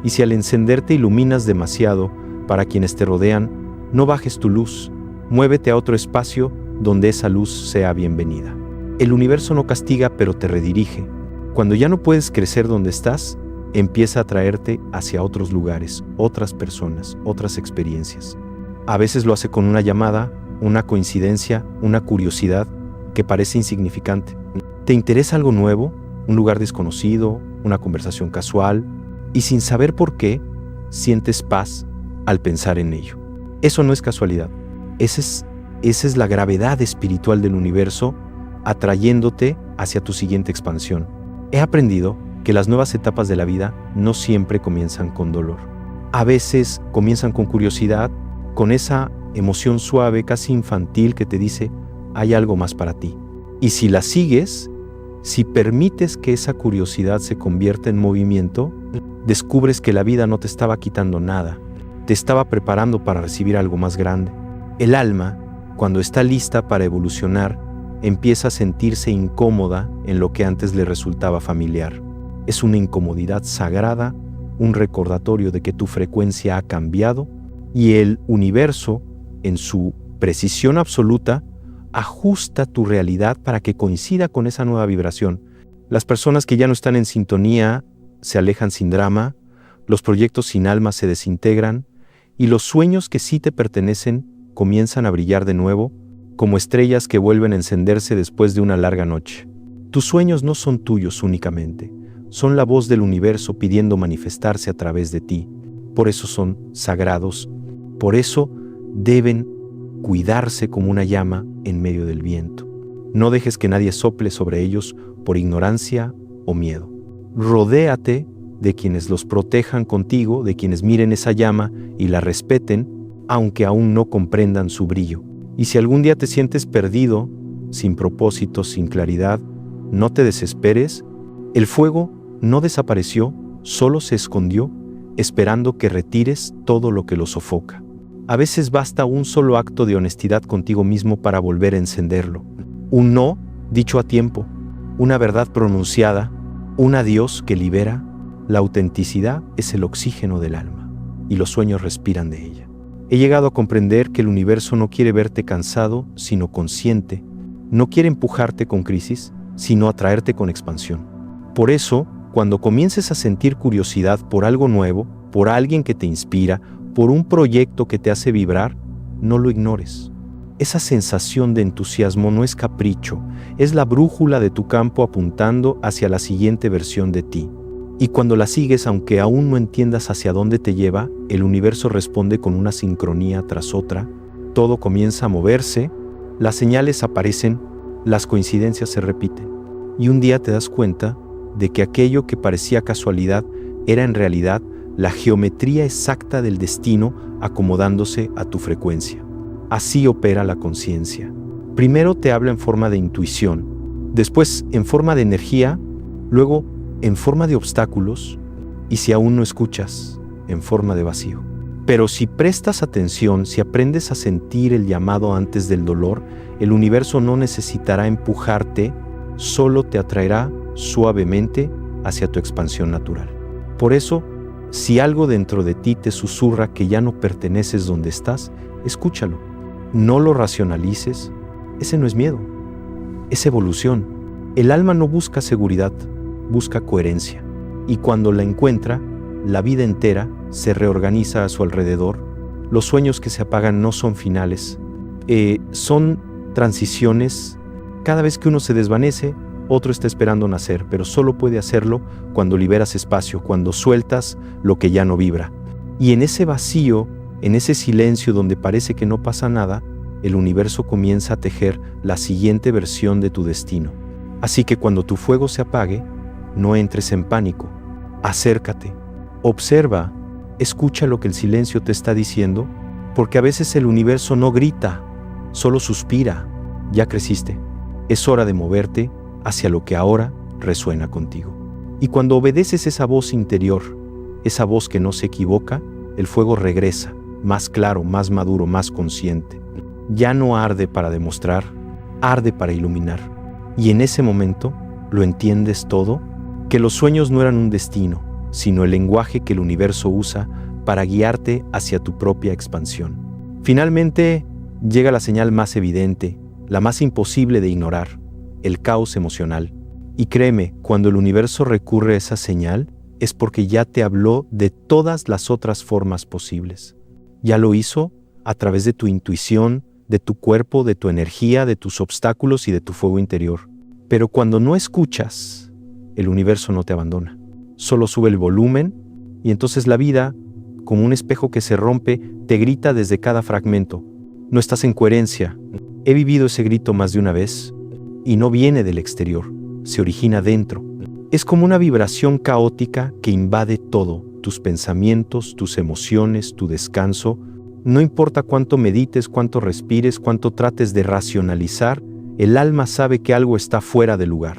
Y si al encenderte iluminas demasiado para quienes te rodean, no bajes tu luz. Muévete a otro espacio donde esa luz sea bienvenida. El universo no castiga, pero te redirige. Cuando ya no puedes crecer donde estás, empieza a traerte hacia otros lugares, otras personas, otras experiencias. A veces lo hace con una llamada, una coincidencia, una curiosidad que parece insignificante. ¿Te interesa algo nuevo? Un lugar desconocido, una conversación casual, y sin saber por qué, sientes paz al pensar en ello. Eso no es casualidad. Esa es la gravedad espiritual del universo atrayéndote hacia tu siguiente expansión. He aprendido que las nuevas etapas de la vida no siempre comienzan con dolor. A veces comienzan con curiosidad, con esa emoción suave, casi infantil que te dice, hay algo más para ti. Y si la sigues, si permites que esa curiosidad se convierta en movimiento, descubres que la vida no te estaba quitando nada, te estaba preparando para recibir algo más grande. El alma, cuando está lista para evolucionar, empieza a sentirse incómoda en lo que antes le resultaba familiar. Es una incomodidad sagrada, un recordatorio de que tu frecuencia ha cambiado y el universo, en su precisión absoluta, ajusta tu realidad para que coincida con esa nueva vibración. Las personas que ya no están en sintonía se alejan sin drama, los proyectos sin alma se desintegran y los sueños que sí te pertenecen comienzan a brillar de nuevo, como estrellas que vuelven a encenderse después de una larga noche. Tus sueños no son tuyos únicamente, son la voz del universo pidiendo manifestarse a través de ti. Por eso son sagrados, por eso deben cuidarse como una llama en medio del viento. No dejes que nadie sople sobre ellos por ignorancia o miedo. Rodéate de quienes los protejan contigo, de quienes miren esa llama y la respeten, aunque aún no comprendan su brillo. Y si algún día te sientes perdido, sin propósito, sin claridad, no te desesperes. El fuego no desapareció, solo se escondió, esperando que retires todo lo que lo sofoca. A veces basta un solo acto de honestidad contigo mismo para volver a encenderlo. Un no dicho a tiempo, una verdad pronunciada, un adiós que libera. La autenticidad es el oxígeno del alma, y los sueños respiran de ella. He llegado a comprender que el universo no quiere verte cansado, sino consciente. No quiere empujarte con crisis, sino atraerte con expansión. Por eso, cuando comiences a sentir curiosidad por algo nuevo, por alguien que te inspira, por un proyecto que te hace vibrar, no lo ignores. Esa sensación de entusiasmo no es capricho, es la brújula de tu campo apuntando hacia la siguiente versión de ti. Y cuando la sigues, aunque aún no entiendas hacia dónde te lleva, el universo responde con una sincronía tras otra, todo comienza a moverse, las señales aparecen, las coincidencias se repiten. Y un día te das cuenta de que aquello que parecía casualidad era en realidad la geometría exacta del destino acomodándose a tu frecuencia. Así opera la conciencia. Primero te habla en forma de intuición, después en forma de energía, luego en forma de obstáculos y si aún no escuchas, en forma de vacío. Pero si prestas atención, si aprendes a sentir el llamado antes del dolor, el universo no necesitará empujarte, solo te atraerá suavemente hacia tu expansión natural. Por eso, si algo dentro de ti te susurra que ya no perteneces donde estás, escúchalo. No lo racionalices. Ese no es miedo, es evolución. El alma no busca seguridad, busca coherencia. Y cuando la encuentra, la vida entera se reorganiza a su alrededor. Los sueños que se apagan no son finales, son transiciones. Cada vez que uno se desvanece, otro está esperando nacer, pero solo puede hacerlo cuando liberas espacio, cuando sueltas lo que ya no vibra. Y en ese vacío, en ese silencio donde parece que no pasa nada, el universo comienza a tejer la siguiente versión de tu destino. Así que cuando tu fuego se apague, no entres en pánico. Acércate, observa, escucha lo que el silencio te está diciendo, porque a veces el universo no grita, solo suspira. Ya creciste. Es hora de moverte hacia lo que ahora resuena contigo. Y cuando obedeces esa voz interior, esa voz que no se equivoca, el fuego regresa, más claro, más maduro, más consciente. Ya no arde para demostrar, arde para iluminar. Y en ese momento lo entiendes todo, que los sueños no eran un destino, sino el lenguaje que el universo usa para guiarte hacia tu propia expansión. Finalmente llega la señal más evidente, la más imposible de ignorar, el caos emocional. Y créeme, cuando el universo recurre a esa señal, es porque ya te habló de todas las otras formas posibles. Ya lo hizo a través de tu intuición, de tu cuerpo, de tu energía, de tus obstáculos y de tu fuego interior. Pero cuando no escuchas, el universo no te abandona. Solo sube el volumen y entonces la vida, como un espejo que se rompe, te grita desde cada fragmento. No estás en coherencia. He vivido ese grito más de una vez y no viene del exterior, se origina dentro. Es como una vibración caótica que invade todo, tus pensamientos, tus emociones, tu descanso. No importa cuánto medites, cuánto respires, cuánto trates de racionalizar, el alma sabe que algo está fuera de lugar.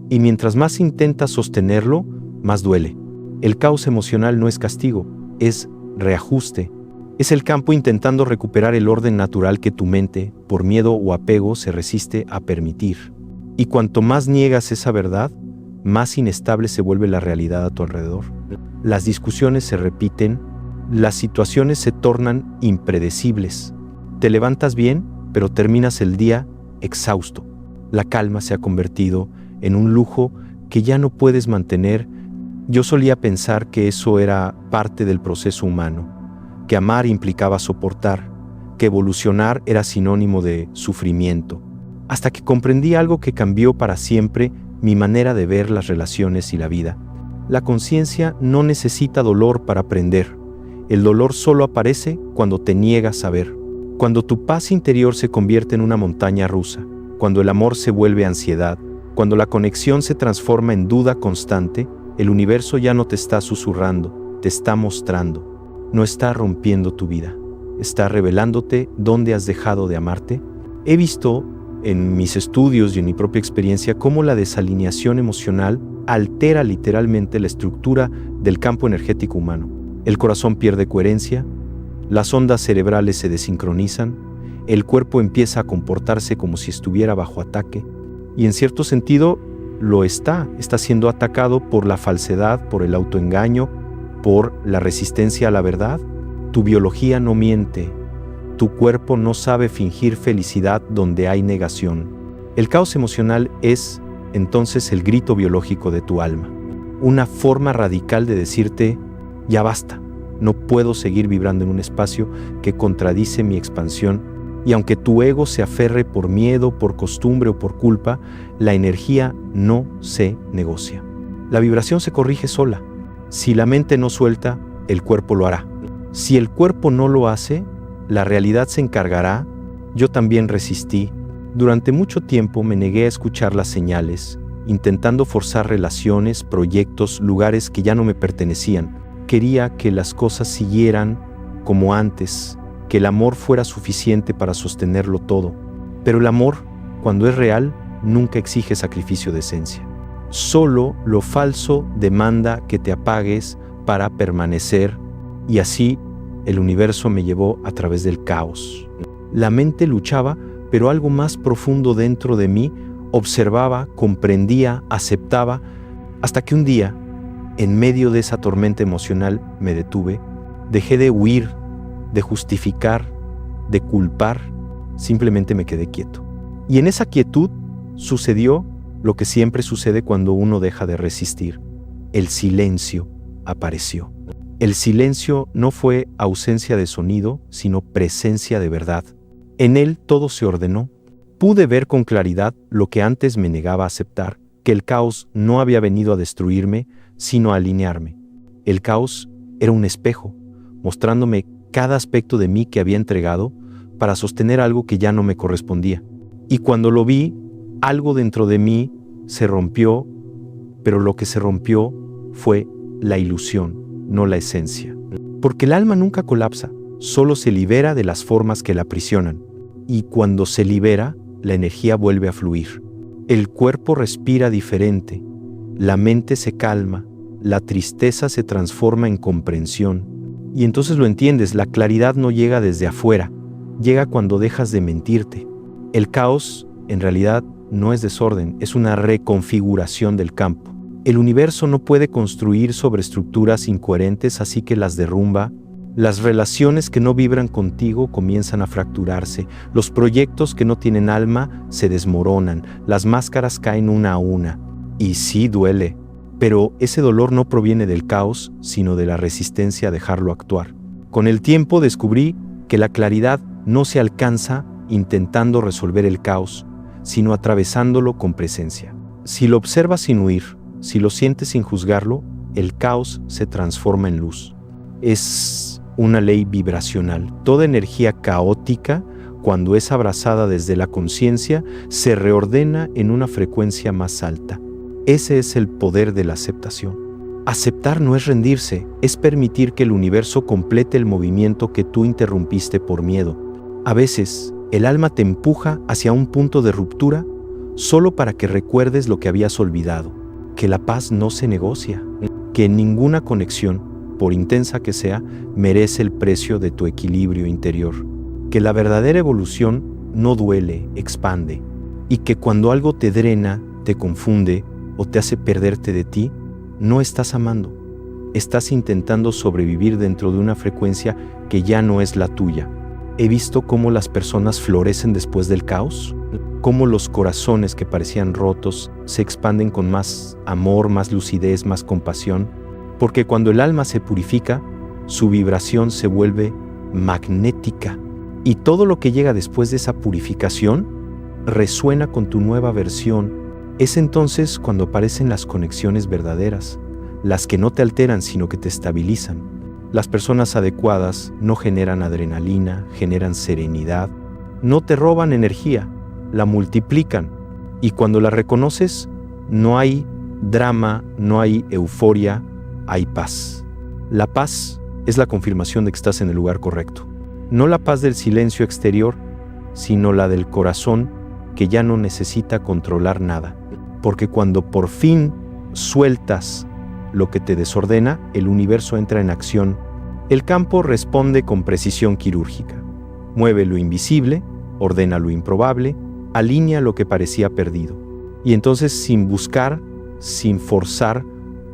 Y mientras más intentas sostenerlo, más duele. El caos emocional no es castigo, es reajuste. Es el campo intentando recuperar el orden natural que tu mente, por miedo o apego, se resiste a permitir. Y cuanto más niegas esa verdad, más inestable se vuelve la realidad a tu alrededor. Las discusiones se repiten, las situaciones se tornan impredecibles. Te levantas bien, pero terminas el día exhausto. La calma se ha convertido en un lujo que ya no puedes mantener. Yo solía pensar que eso era parte del proceso humano, que amar implicaba soportar, que evolucionar era sinónimo de sufrimiento, hasta que comprendí algo que cambió para siempre mi manera de ver las relaciones y la vida. La conciencia no necesita dolor para aprender. El dolor solo aparece cuando te niegas a ver, cuando tu paz interior se convierte en una montaña rusa, cuando el amor se vuelve ansiedad, cuando la conexión se transforma en duda constante. El universo ya no te está susurrando, te está mostrando. No está rompiendo tu vida, está revelándote dónde has dejado de amarte. He visto en mis estudios y en mi propia experiencia cómo la desalineación emocional altera literalmente la estructura del campo energético humano. El corazón pierde coherencia, las ondas cerebrales se desincronizan, el cuerpo empieza a comportarse como si estuviera bajo ataque, y en cierto sentido lo está siendo atacado por la falsedad, por el autoengaño, por la resistencia a la verdad. Tu biología no miente, tu cuerpo no sabe fingir felicidad donde hay negación. El caos emocional es, entonces, el grito biológico de tu alma, una forma radical de decirte: ya basta, no puedo seguir vibrando en un espacio que contradice mi expansión. Y aunque tu ego se aferre por miedo, por costumbre o por culpa, la energía no se negocia. La vibración se corrige sola. Si la mente no suelta, el cuerpo lo hará. Si el cuerpo no lo hace, la realidad se encargará. Yo también resistí. Durante mucho tiempo me negué a escuchar las señales intentando forzar relaciones, proyectos, lugares que ya no me pertenecían. Quería que las cosas siguieran como antes, que el amor fuera suficiente para sostenerlo todo. Pero el amor, cuando es real, nunca exige sacrificio de esencia. Solo lo falso demanda que te apagues para permanecer, y así el universo me llevó a través del caos. La mente luchaba, pero algo más profundo dentro de mí observaba, comprendía, aceptaba, hasta que un día, en medio de esa tormenta emocional, me detuve, dejé de huir, de justificar, de culpar, simplemente me quedé quieto. Y en esa quietud sucedió lo que siempre sucede cuando uno deja de resistir. El silencio apareció. El silencio no fue ausencia de sonido, sino presencia de verdad. En él todo se ordenó. Pude ver con claridad lo que antes me negaba a aceptar, que el caos no había venido a destruirme, sino a alinearme. El caos era un espejo, mostrándome cada aspecto de mí que había entregado para sostener algo que ya no me correspondía. Y cuando lo vi, algo dentro de mí se rompió, pero lo que se rompió fue la ilusión, no la esencia. Porque el alma nunca colapsa, solo se libera de las formas que la aprisionan. Y cuando se libera, la energía vuelve a fluir. El cuerpo respira diferente, la mente se calma, la tristeza se transforma en comprensión. Y entonces lo entiendes, la claridad no llega desde afuera, llega cuando dejas de mentirte. El caos, en realidad, no es desorden, es una reconfiguración del campo. El universo no puede construir sobre estructuras incoherentes, así que las derrumba. Las relaciones que no vibran contigo comienzan a fracturarse, los proyectos que no tienen alma se desmoronan, las máscaras caen una a una. Y sí duele, pero ese dolor no proviene del caos, sino de la resistencia a dejarlo actuar. Con el tiempo descubrí que la claridad no se alcanza intentando resolver el caos, sino atravesándolo con presencia. Si lo observas sin huir, si lo sientes sin juzgarlo, el caos se transforma en luz. Es una ley vibracional. Toda energía caótica, cuando es abrazada desde la conciencia, se reordena en una frecuencia más alta. Ese es el poder de la aceptación. Aceptar no es rendirse, es permitir que el universo complete el movimiento que tú interrumpiste por miedo. A veces, el alma te empuja hacia un punto de ruptura solo para que recuerdes lo que habías olvidado, que la paz no se negocia, que ninguna conexión, por intensa que sea, merece el precio de tu equilibrio interior, que la verdadera evolución no duele, expande, y que cuando algo te drena, te confunde o te hace perderte de ti, no estás amando, estás intentando sobrevivir dentro de una frecuencia que ya no es la tuya. He visto cómo las personas florecen después del caos, cómo los corazones que parecían rotos se expanden con más amor, más lucidez, más compasión, porque cuando el alma se purifica, su vibración se vuelve magnética, y todo lo que llega después de esa purificación resuena con tu nueva versión. Es entonces cuando aparecen las conexiones verdaderas, las que no te alteran sino que te estabilizan. Las personas adecuadas no generan adrenalina, generan serenidad, no te roban energía, la multiplican, y cuando la reconoces, no hay drama, no hay euforia, hay paz. La paz es la confirmación de que estás en el lugar correcto. No la paz del silencio exterior, sino la del corazón que ya no necesita controlar nada. Porque cuando por fin sueltas lo que te desordena, el universo entra en acción. El campo responde con precisión quirúrgica. Mueve lo invisible, ordena lo improbable, alinea lo que parecía perdido. Y entonces, sin buscar, sin forzar,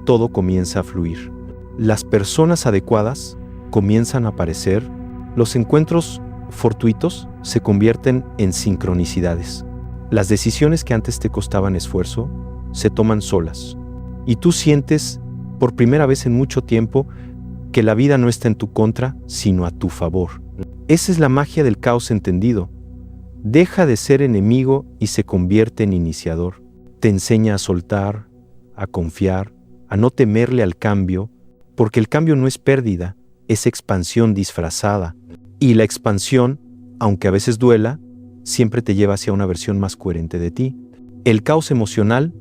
todo comienza a fluir. Las personas adecuadas comienzan a aparecer, los encuentros fortuitos se convierten en sincronicidades. Las decisiones que antes te costaban esfuerzo se toman solas, y tú sientes por primera vez en mucho tiempo que la vida no está en tu contra, sino a tu favor. Esa es la magia del caos entendido. Deja de ser enemigo y se convierte en iniciador. Te enseña a soltar, a confiar, a no temerle al cambio, porque el cambio no es pérdida, es expansión disfrazada. Y la expansión, aunque a veces duela, siempre te lleva hacia una versión más coherente de ti. El caos emocional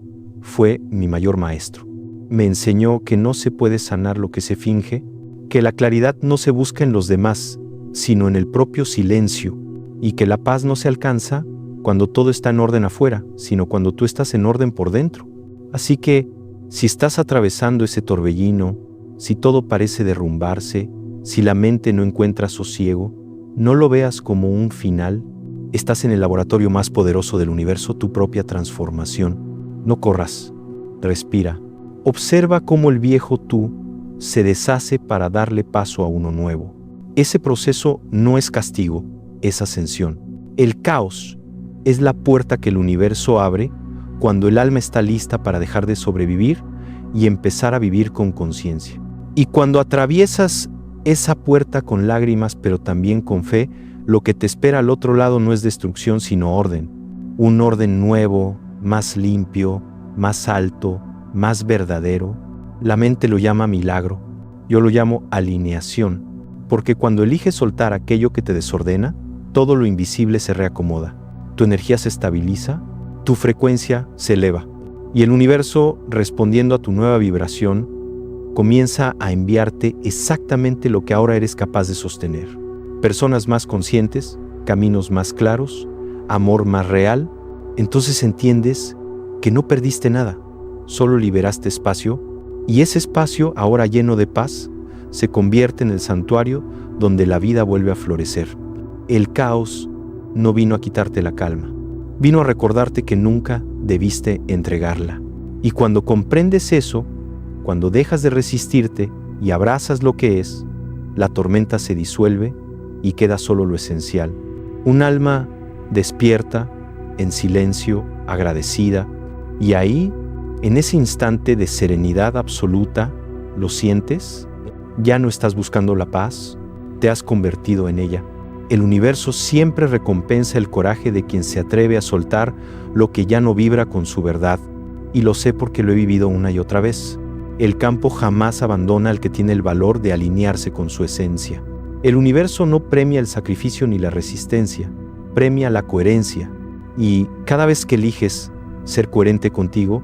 fue mi mayor maestro. Me enseñó que no se puede sanar lo que se finge, que la claridad no se busca en los demás, sino en el propio silencio, y que la paz no se alcanza cuando todo está en orden afuera, sino cuando tú estás en orden por dentro. Así que, si estás atravesando ese torbellino, si todo parece derrumbarse, si la mente no encuentra sosiego, no lo veas como un final. Estás en el laboratorio más poderoso del universo, tu propia transformación. No corras, respira. Observa cómo el viejo tú se deshace para darle paso a uno nuevo. Ese proceso no es castigo, es ascensión. El caos es la puerta que el universo abre cuando el alma está lista para dejar de sobrevivir y empezar a vivir con conciencia. Y cuando atraviesas esa puerta con lágrimas, pero también con fe, lo que te espera al otro lado no es destrucción, sino orden. Un orden nuevo, más limpio, más alto, más verdadero. La mente lo llama milagro. Yo lo llamo alineación, porque cuando eliges soltar aquello que te desordena, todo lo invisible se reacomoda. Tu energía se estabiliza, tu frecuencia se eleva, y el universo, respondiendo a tu nueva vibración, comienza a enviarte exactamente lo que ahora eres capaz de sostener. Personas más conscientes, caminos más claros, amor más real. Entonces entiendes que no perdiste nada, solo liberaste espacio, y ese espacio, ahora lleno de paz, se convierte en el santuario donde la vida vuelve a florecer. El caos no vino a quitarte la calma, vino a recordarte que nunca debiste entregarla. Y cuando comprendes eso, cuando dejas de resistirte y abrazas lo que es, la tormenta se disuelve y queda solo lo esencial. Un alma despierta, en silencio, agradecida, y ahí, en ese instante de serenidad absoluta, ¿lo sientes? Ya no estás buscando la paz, te has convertido en ella. El universo siempre recompensa el coraje de quien se atreve a soltar lo que ya no vibra con su verdad, y lo sé porque lo he vivido una y otra vez. El campo jamás abandona al que tiene el valor de alinearse con su esencia. El universo no premia el sacrificio ni la resistencia, premia la coherencia. Y cada vez que eliges ser coherente contigo,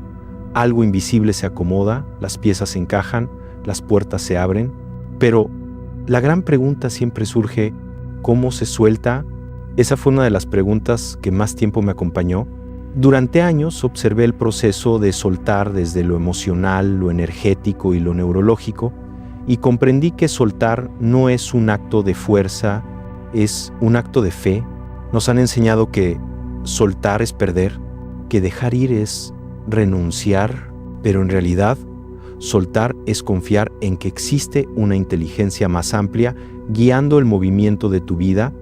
algo invisible se acomoda, las piezas se encajan, las puertas se abren. Pero la gran pregunta siempre surge, ¿cómo se suelta? Esa fue una de las preguntas que más tiempo me acompañó. Durante años observé el proceso de soltar desde lo emocional, lo energético y lo neurológico, y comprendí que soltar no es un acto de fuerza, es un acto de fe. Nos han enseñado que soltar es perder, que dejar ir es renunciar, pero en realidad soltar es confiar en que existe una inteligencia más amplia guiando el movimiento de tu vida,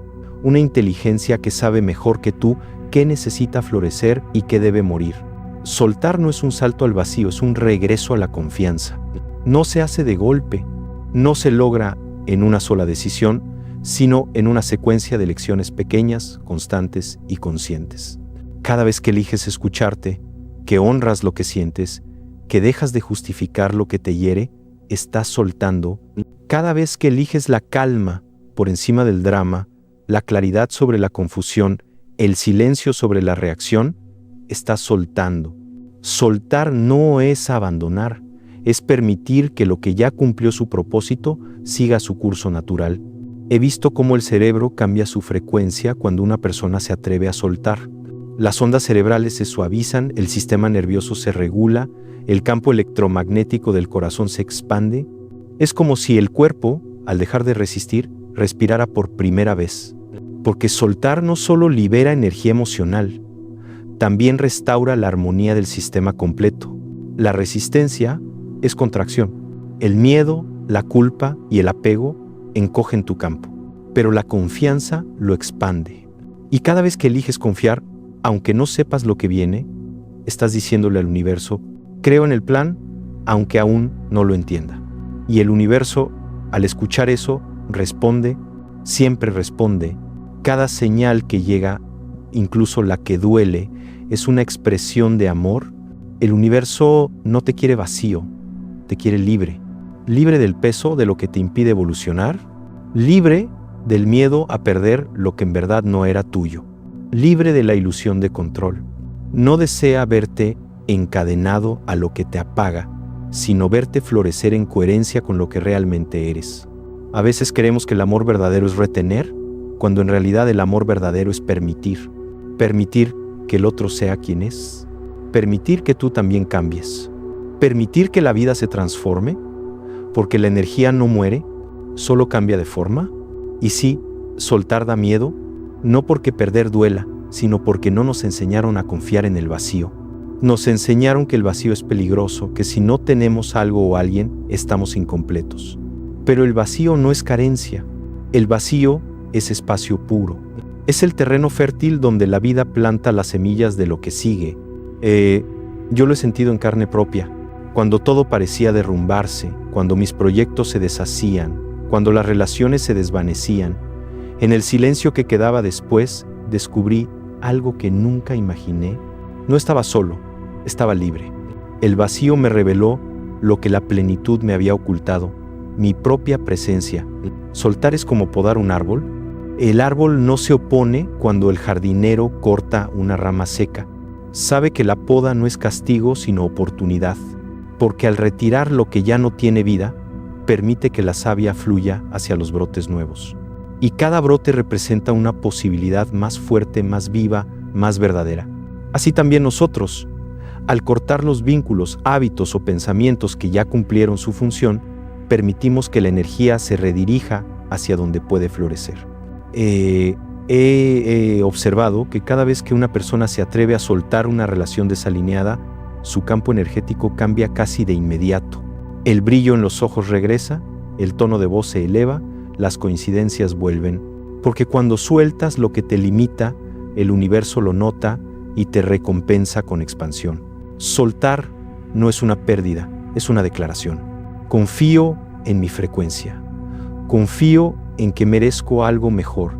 una inteligencia que sabe mejor que tú qué necesita florecer y qué debe morir. Soltar no es un salto al vacío, es un regreso a la confianza. No se hace de golpe, no se logra en una sola decisión, sino en una secuencia de elecciones pequeñas, constantes y conscientes. Cada vez que eliges escucharte, que honras lo que sientes, que dejas de justificar lo que te hiere, estás soltando. Cada vez que eliges la calma por encima del drama, la claridad sobre la confusión, el silencio sobre la reacción, estás soltando. Soltar no es abandonar, es permitir que lo que ya cumplió su propósito siga su curso natural. He visto cómo el cerebro cambia su frecuencia cuando una persona se atreve a soltar. Las ondas cerebrales se suavizan, el sistema nervioso se regula, el campo electromagnético del corazón se expande. Es como si el cuerpo, al dejar de resistir, respirara por primera vez. Porque soltar no solo libera energía emocional, también restaura la armonía del sistema completo. La resistencia es contracción. El miedo, la culpa y el apego encogen tu campo, pero la confianza lo expande. Y cada vez que eliges confiar, aunque no sepas lo que viene, estás diciéndole al universo, creo en el plan, aunque aún no lo entienda. Y el universo, al escuchar eso, responde, siempre responde. Cada señal que llega, incluso la que duele, es una expresión de amor. El universo no te quiere vacío, te quiere libre. Libre del peso de lo que te impide evolucionar, libre del miedo a perder lo que en verdad no era tuyo, libre de la ilusión de control. No desea verte encadenado a lo que te apaga, sino verte florecer en coherencia con lo que realmente eres. A veces creemos que el amor verdadero es retener, cuando en realidad el amor verdadero es permitir. Permitir que el otro sea quien es. Permitir que tú también cambies. Permitir que la vida se transforme, porque la energía no muere, solo cambia de forma. Y sí, soltar da miedo, no porque perder duela, sino porque no nos enseñaron a confiar en el vacío. Nos enseñaron que el vacío es peligroso, que si no tenemos algo o alguien, estamos incompletos. Pero el vacío no es carencia. El vacío es espacio puro. Es el terreno fértil donde la vida planta las semillas de lo que sigue. Yo lo he sentido en carne propia. Cuando todo parecía derrumbarse, cuando mis proyectos se deshacían, cuando las relaciones se desvanecían, en el silencio que quedaba después, descubrí algo que nunca imaginé. No estaba solo, estaba libre. El vacío me reveló lo que la plenitud me había ocultado, mi propia presencia. Soltar es como podar un árbol. El árbol no se opone cuando el jardinero corta una rama seca. Sabe que la poda no es castigo, sino oportunidad, porque al retirar lo que ya no tiene vida, permite que la savia fluya hacia los brotes nuevos. Y cada brote representa una posibilidad más fuerte, más viva, más verdadera. Así también nosotros, al cortar los vínculos, hábitos o pensamientos que ya cumplieron su función, permitimos que la energía se redirija hacia donde puede florecer. He observado que cada vez que una persona se atreve a soltar una relación desalineada, su campo energético cambia casi de inmediato. El brillo en los ojos regresa, el tono de voz se eleva, las coincidencias vuelven. Porque cuando sueltas lo que te limita, el universo lo nota y te recompensa con expansión. Soltar no es una pérdida, es una declaración. Confío en mi frecuencia. Confío en que merezco algo mejor.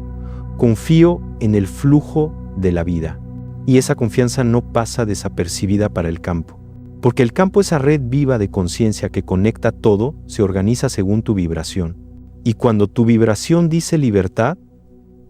Confío en el flujo de la vida. Y esa confianza no pasa desapercibida para el campo. Porque el campo, esa red viva de conciencia que conecta todo, se organiza según tu vibración. Y cuando tu vibración dice libertad,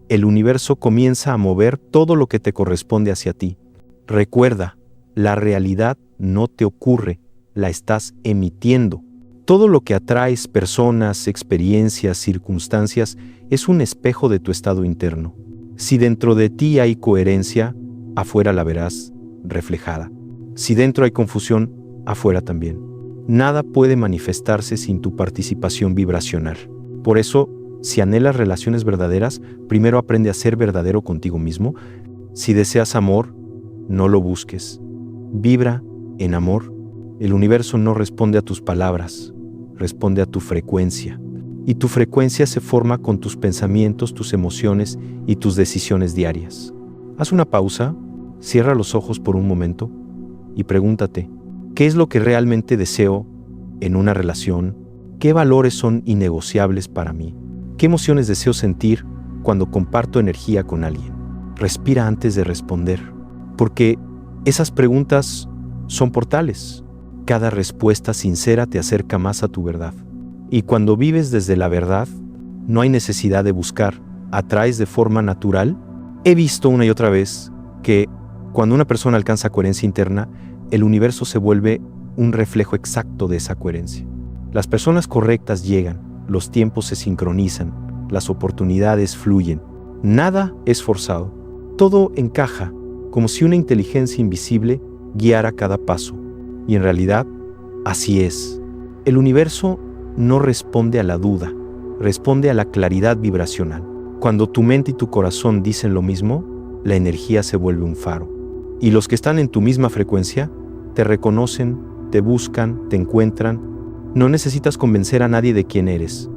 el universo comienza a mover todo lo que te corresponde hacia ti. Recuerda, la realidad no te ocurre, la estás emitiendo. Todo lo que atraes, personas, experiencias, circunstancias, es un espejo de tu estado interno. Si dentro de ti hay coherencia, afuera la verás reflejada. Si dentro hay confusión, afuera también. Nada puede manifestarse sin tu participación vibracional. Por eso, si anhelas relaciones verdaderas, primero aprende a ser verdadero contigo mismo. Si deseas amor, no lo busques. Vibra en amor. El universo no responde a tus palabras, responde a tu frecuencia. Y tu frecuencia se forma con tus pensamientos, tus emociones y tus decisiones diarias. Haz una pausa, cierra los ojos por un momento y pregúntate, ¿qué es lo que realmente deseo en una relación? ¿Qué valores son innegociables para mí? ¿Qué emociones deseo sentir cuando comparto energía con alguien? Respira antes de responder, porque esas preguntas son portales. Cada respuesta sincera te acerca más a tu verdad. Y cuando vives desde la verdad, no hay necesidad de buscar, atraes de forma natural. He visto una y otra vez que cuando una persona alcanza coherencia interna, el universo se vuelve un reflejo exacto de esa coherencia. Las personas correctas llegan, los tiempos se sincronizan, las oportunidades fluyen. Nada es forzado. Todo encaja, como si una inteligencia invisible guiara cada paso. Y en realidad, así es. El universo no responde a la duda, responde a la claridad vibracional. Cuando tu mente y tu corazón dicen lo mismo, la energía se vuelve un faro. Y los que están en tu misma frecuencia, te reconocen, te buscan, te encuentran. No necesitas convencer a nadie de quién eres.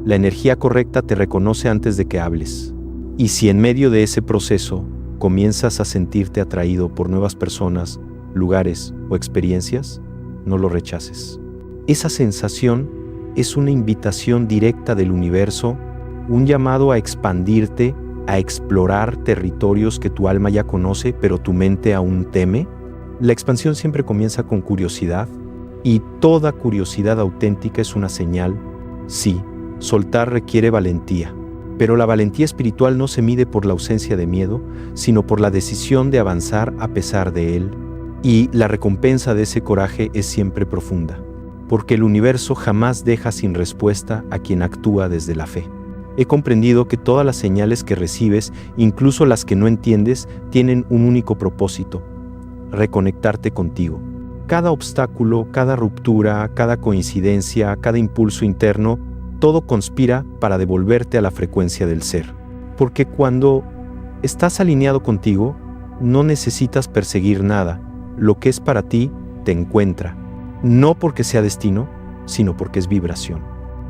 La energía correcta te reconoce antes de que hables. Y si en medio de ese proceso comienzas a sentirte atraído por nuevas personas, lugares o experiencias, no lo rechaces. Esa sensación es una invitación directa del universo, un llamado a expandirte, a explorar territorios que tu alma ya conoce, pero tu mente aún teme. La expansión siempre comienza con curiosidad, y toda curiosidad auténtica es una señal. Sí, soltar requiere valentía, pero la valentía espiritual no se mide por la ausencia de miedo, sino por la decisión de avanzar a pesar de él. Y la recompensa de ese coraje es siempre profunda, porque el universo jamás deja sin respuesta a quien actúa desde la fe. He comprendido que todas las señales que recibes, incluso las que no entiendes, tienen un único propósito: reconectarte contigo. Cada obstáculo, cada ruptura, cada coincidencia, cada impulso interno, todo conspira para devolverte a la frecuencia del ser. Porque cuando estás alineado contigo, no necesitas perseguir nada. Lo que es para ti te encuentra, no porque sea destino, sino porque es vibración.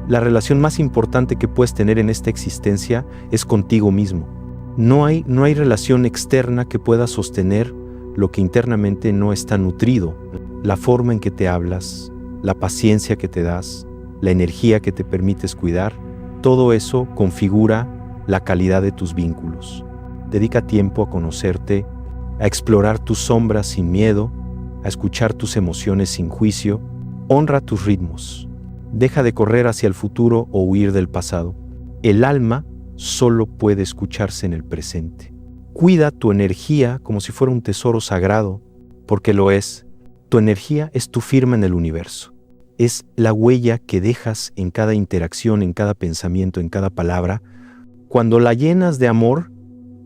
La relación más importante que puedes tener en esta existencia es contigo mismo. No hay relación externa que pueda sostener lo que internamente no está nutrido. La forma en que te hablas, la paciencia que te das, la energía que te permites cuidar, todo eso configura la calidad de tus vínculos. Dedica tiempo a conocerte, a explorar tus sombras sin miedo, a escuchar tus emociones sin juicio. Honra tus ritmos. Deja de correr hacia el futuro o huir del pasado. El alma solo puede escucharse en el presente. Cuida tu energía como si fuera un tesoro sagrado, porque lo es. Tu energía es tu firma en el universo. Es la huella que dejas en cada interacción, en cada pensamiento, en cada palabra. Cuando la llenas de amor,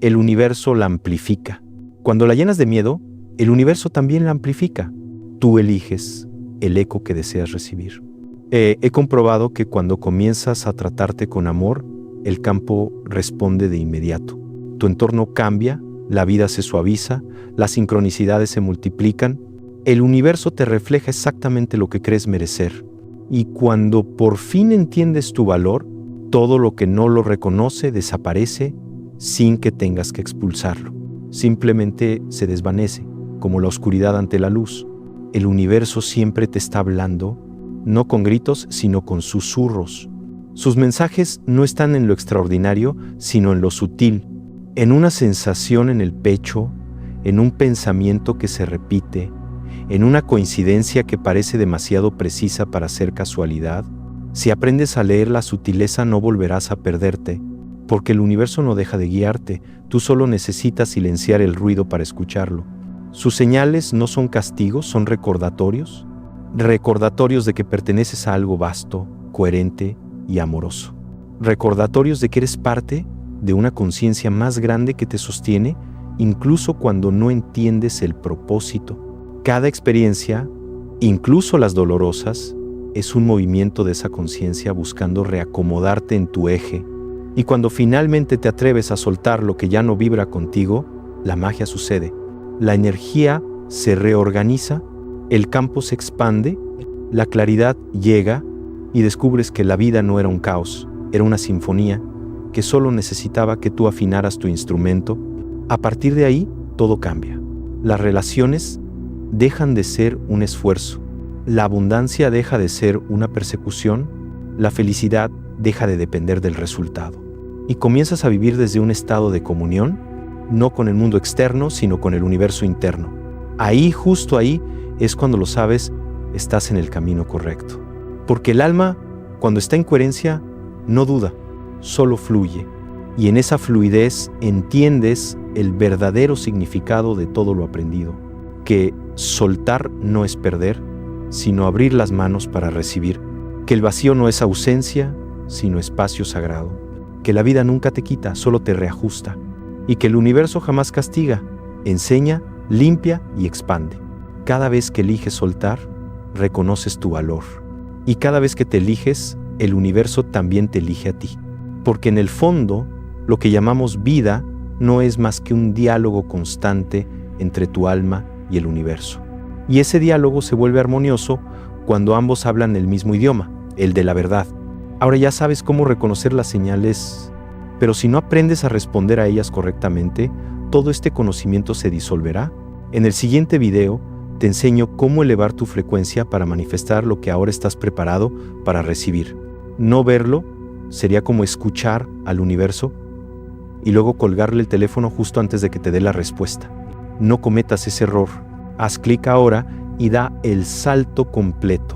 el universo la amplifica. Cuando la llenas de miedo, el universo también la amplifica. Tú eliges el eco que deseas recibir. He comprobado que cuando comienzas a tratarte con amor, el campo responde de inmediato. Tu entorno cambia, la vida se suaviza, las sincronicidades se multiplican. El universo te refleja exactamente lo que crees merecer. Y cuando por fin entiendes tu valor, todo lo que no lo reconoce desaparece sin que tengas que expulsarlo. Simplemente se desvanece, como la oscuridad ante la luz. El universo siempre te está hablando, no con gritos, sino con susurros. Sus mensajes no están en lo extraordinario, sino en lo sutil, en una sensación en el pecho, en un pensamiento que se repite, en una coincidencia que parece demasiado precisa para ser casualidad. Si aprendes a leer la sutileza, no volverás a perderte, porque el universo no deja de guiarte, tú solo necesitas silenciar el ruido para escucharlo. Sus señales no son castigos, son recordatorios de que perteneces a algo vasto, coherente y amoroso. Recordatorios de que eres parte de una conciencia más grande que te sostiene, incluso cuando no entiendes el propósito. Cada experiencia, incluso las dolorosas, es un movimiento de esa conciencia buscando reacomodarte en tu eje. Y cuando finalmente te atreves a soltar lo que ya no vibra contigo, la magia sucede. La energía se reorganiza, el campo se expande, la claridad llega y descubres que la vida no era un caos, era una sinfonía que solo necesitaba que tú afinaras tu instrumento. A partir de ahí, todo cambia. Las relaciones dejan de ser un esfuerzo, la abundancia deja de ser una persecución, la felicidad deja de depender del resultado. Y comienzas a vivir desde un estado de comunión, no con el mundo externo, sino con el universo interno. Ahí, justo ahí, es cuando lo sabes, estás en el camino correcto. Porque el alma, cuando está en coherencia, no duda, solo fluye. Y en esa fluidez entiendes el verdadero significado de todo lo aprendido. Que soltar no es perder, sino abrir las manos para recibir. Que el vacío no es ausencia, sino espacio sagrado. Que la vida nunca te quita, solo te reajusta. Y que el universo jamás castiga, enseña, limpia y expande. Cada vez que eliges soltar, reconoces tu valor. Y cada vez que te eliges, el universo también te elige a ti. Porque en el fondo, lo que llamamos vida no es más que un diálogo constante entre tu alma y el universo. Y ese diálogo se vuelve armonioso cuando ambos hablan el mismo idioma, el de la verdad. Ahora ya sabes cómo reconocer las señales, pero si no aprendes a responder a ellas correctamente, todo este conocimiento se disolverá. En el siguiente video te enseño cómo elevar tu frecuencia para manifestar lo que ahora estás preparado para recibir. No verlo sería como escuchar al universo y luego colgarle el teléfono justo antes de que te dé la respuesta. No cometas ese error. Haz clic ahora y da el salto completo.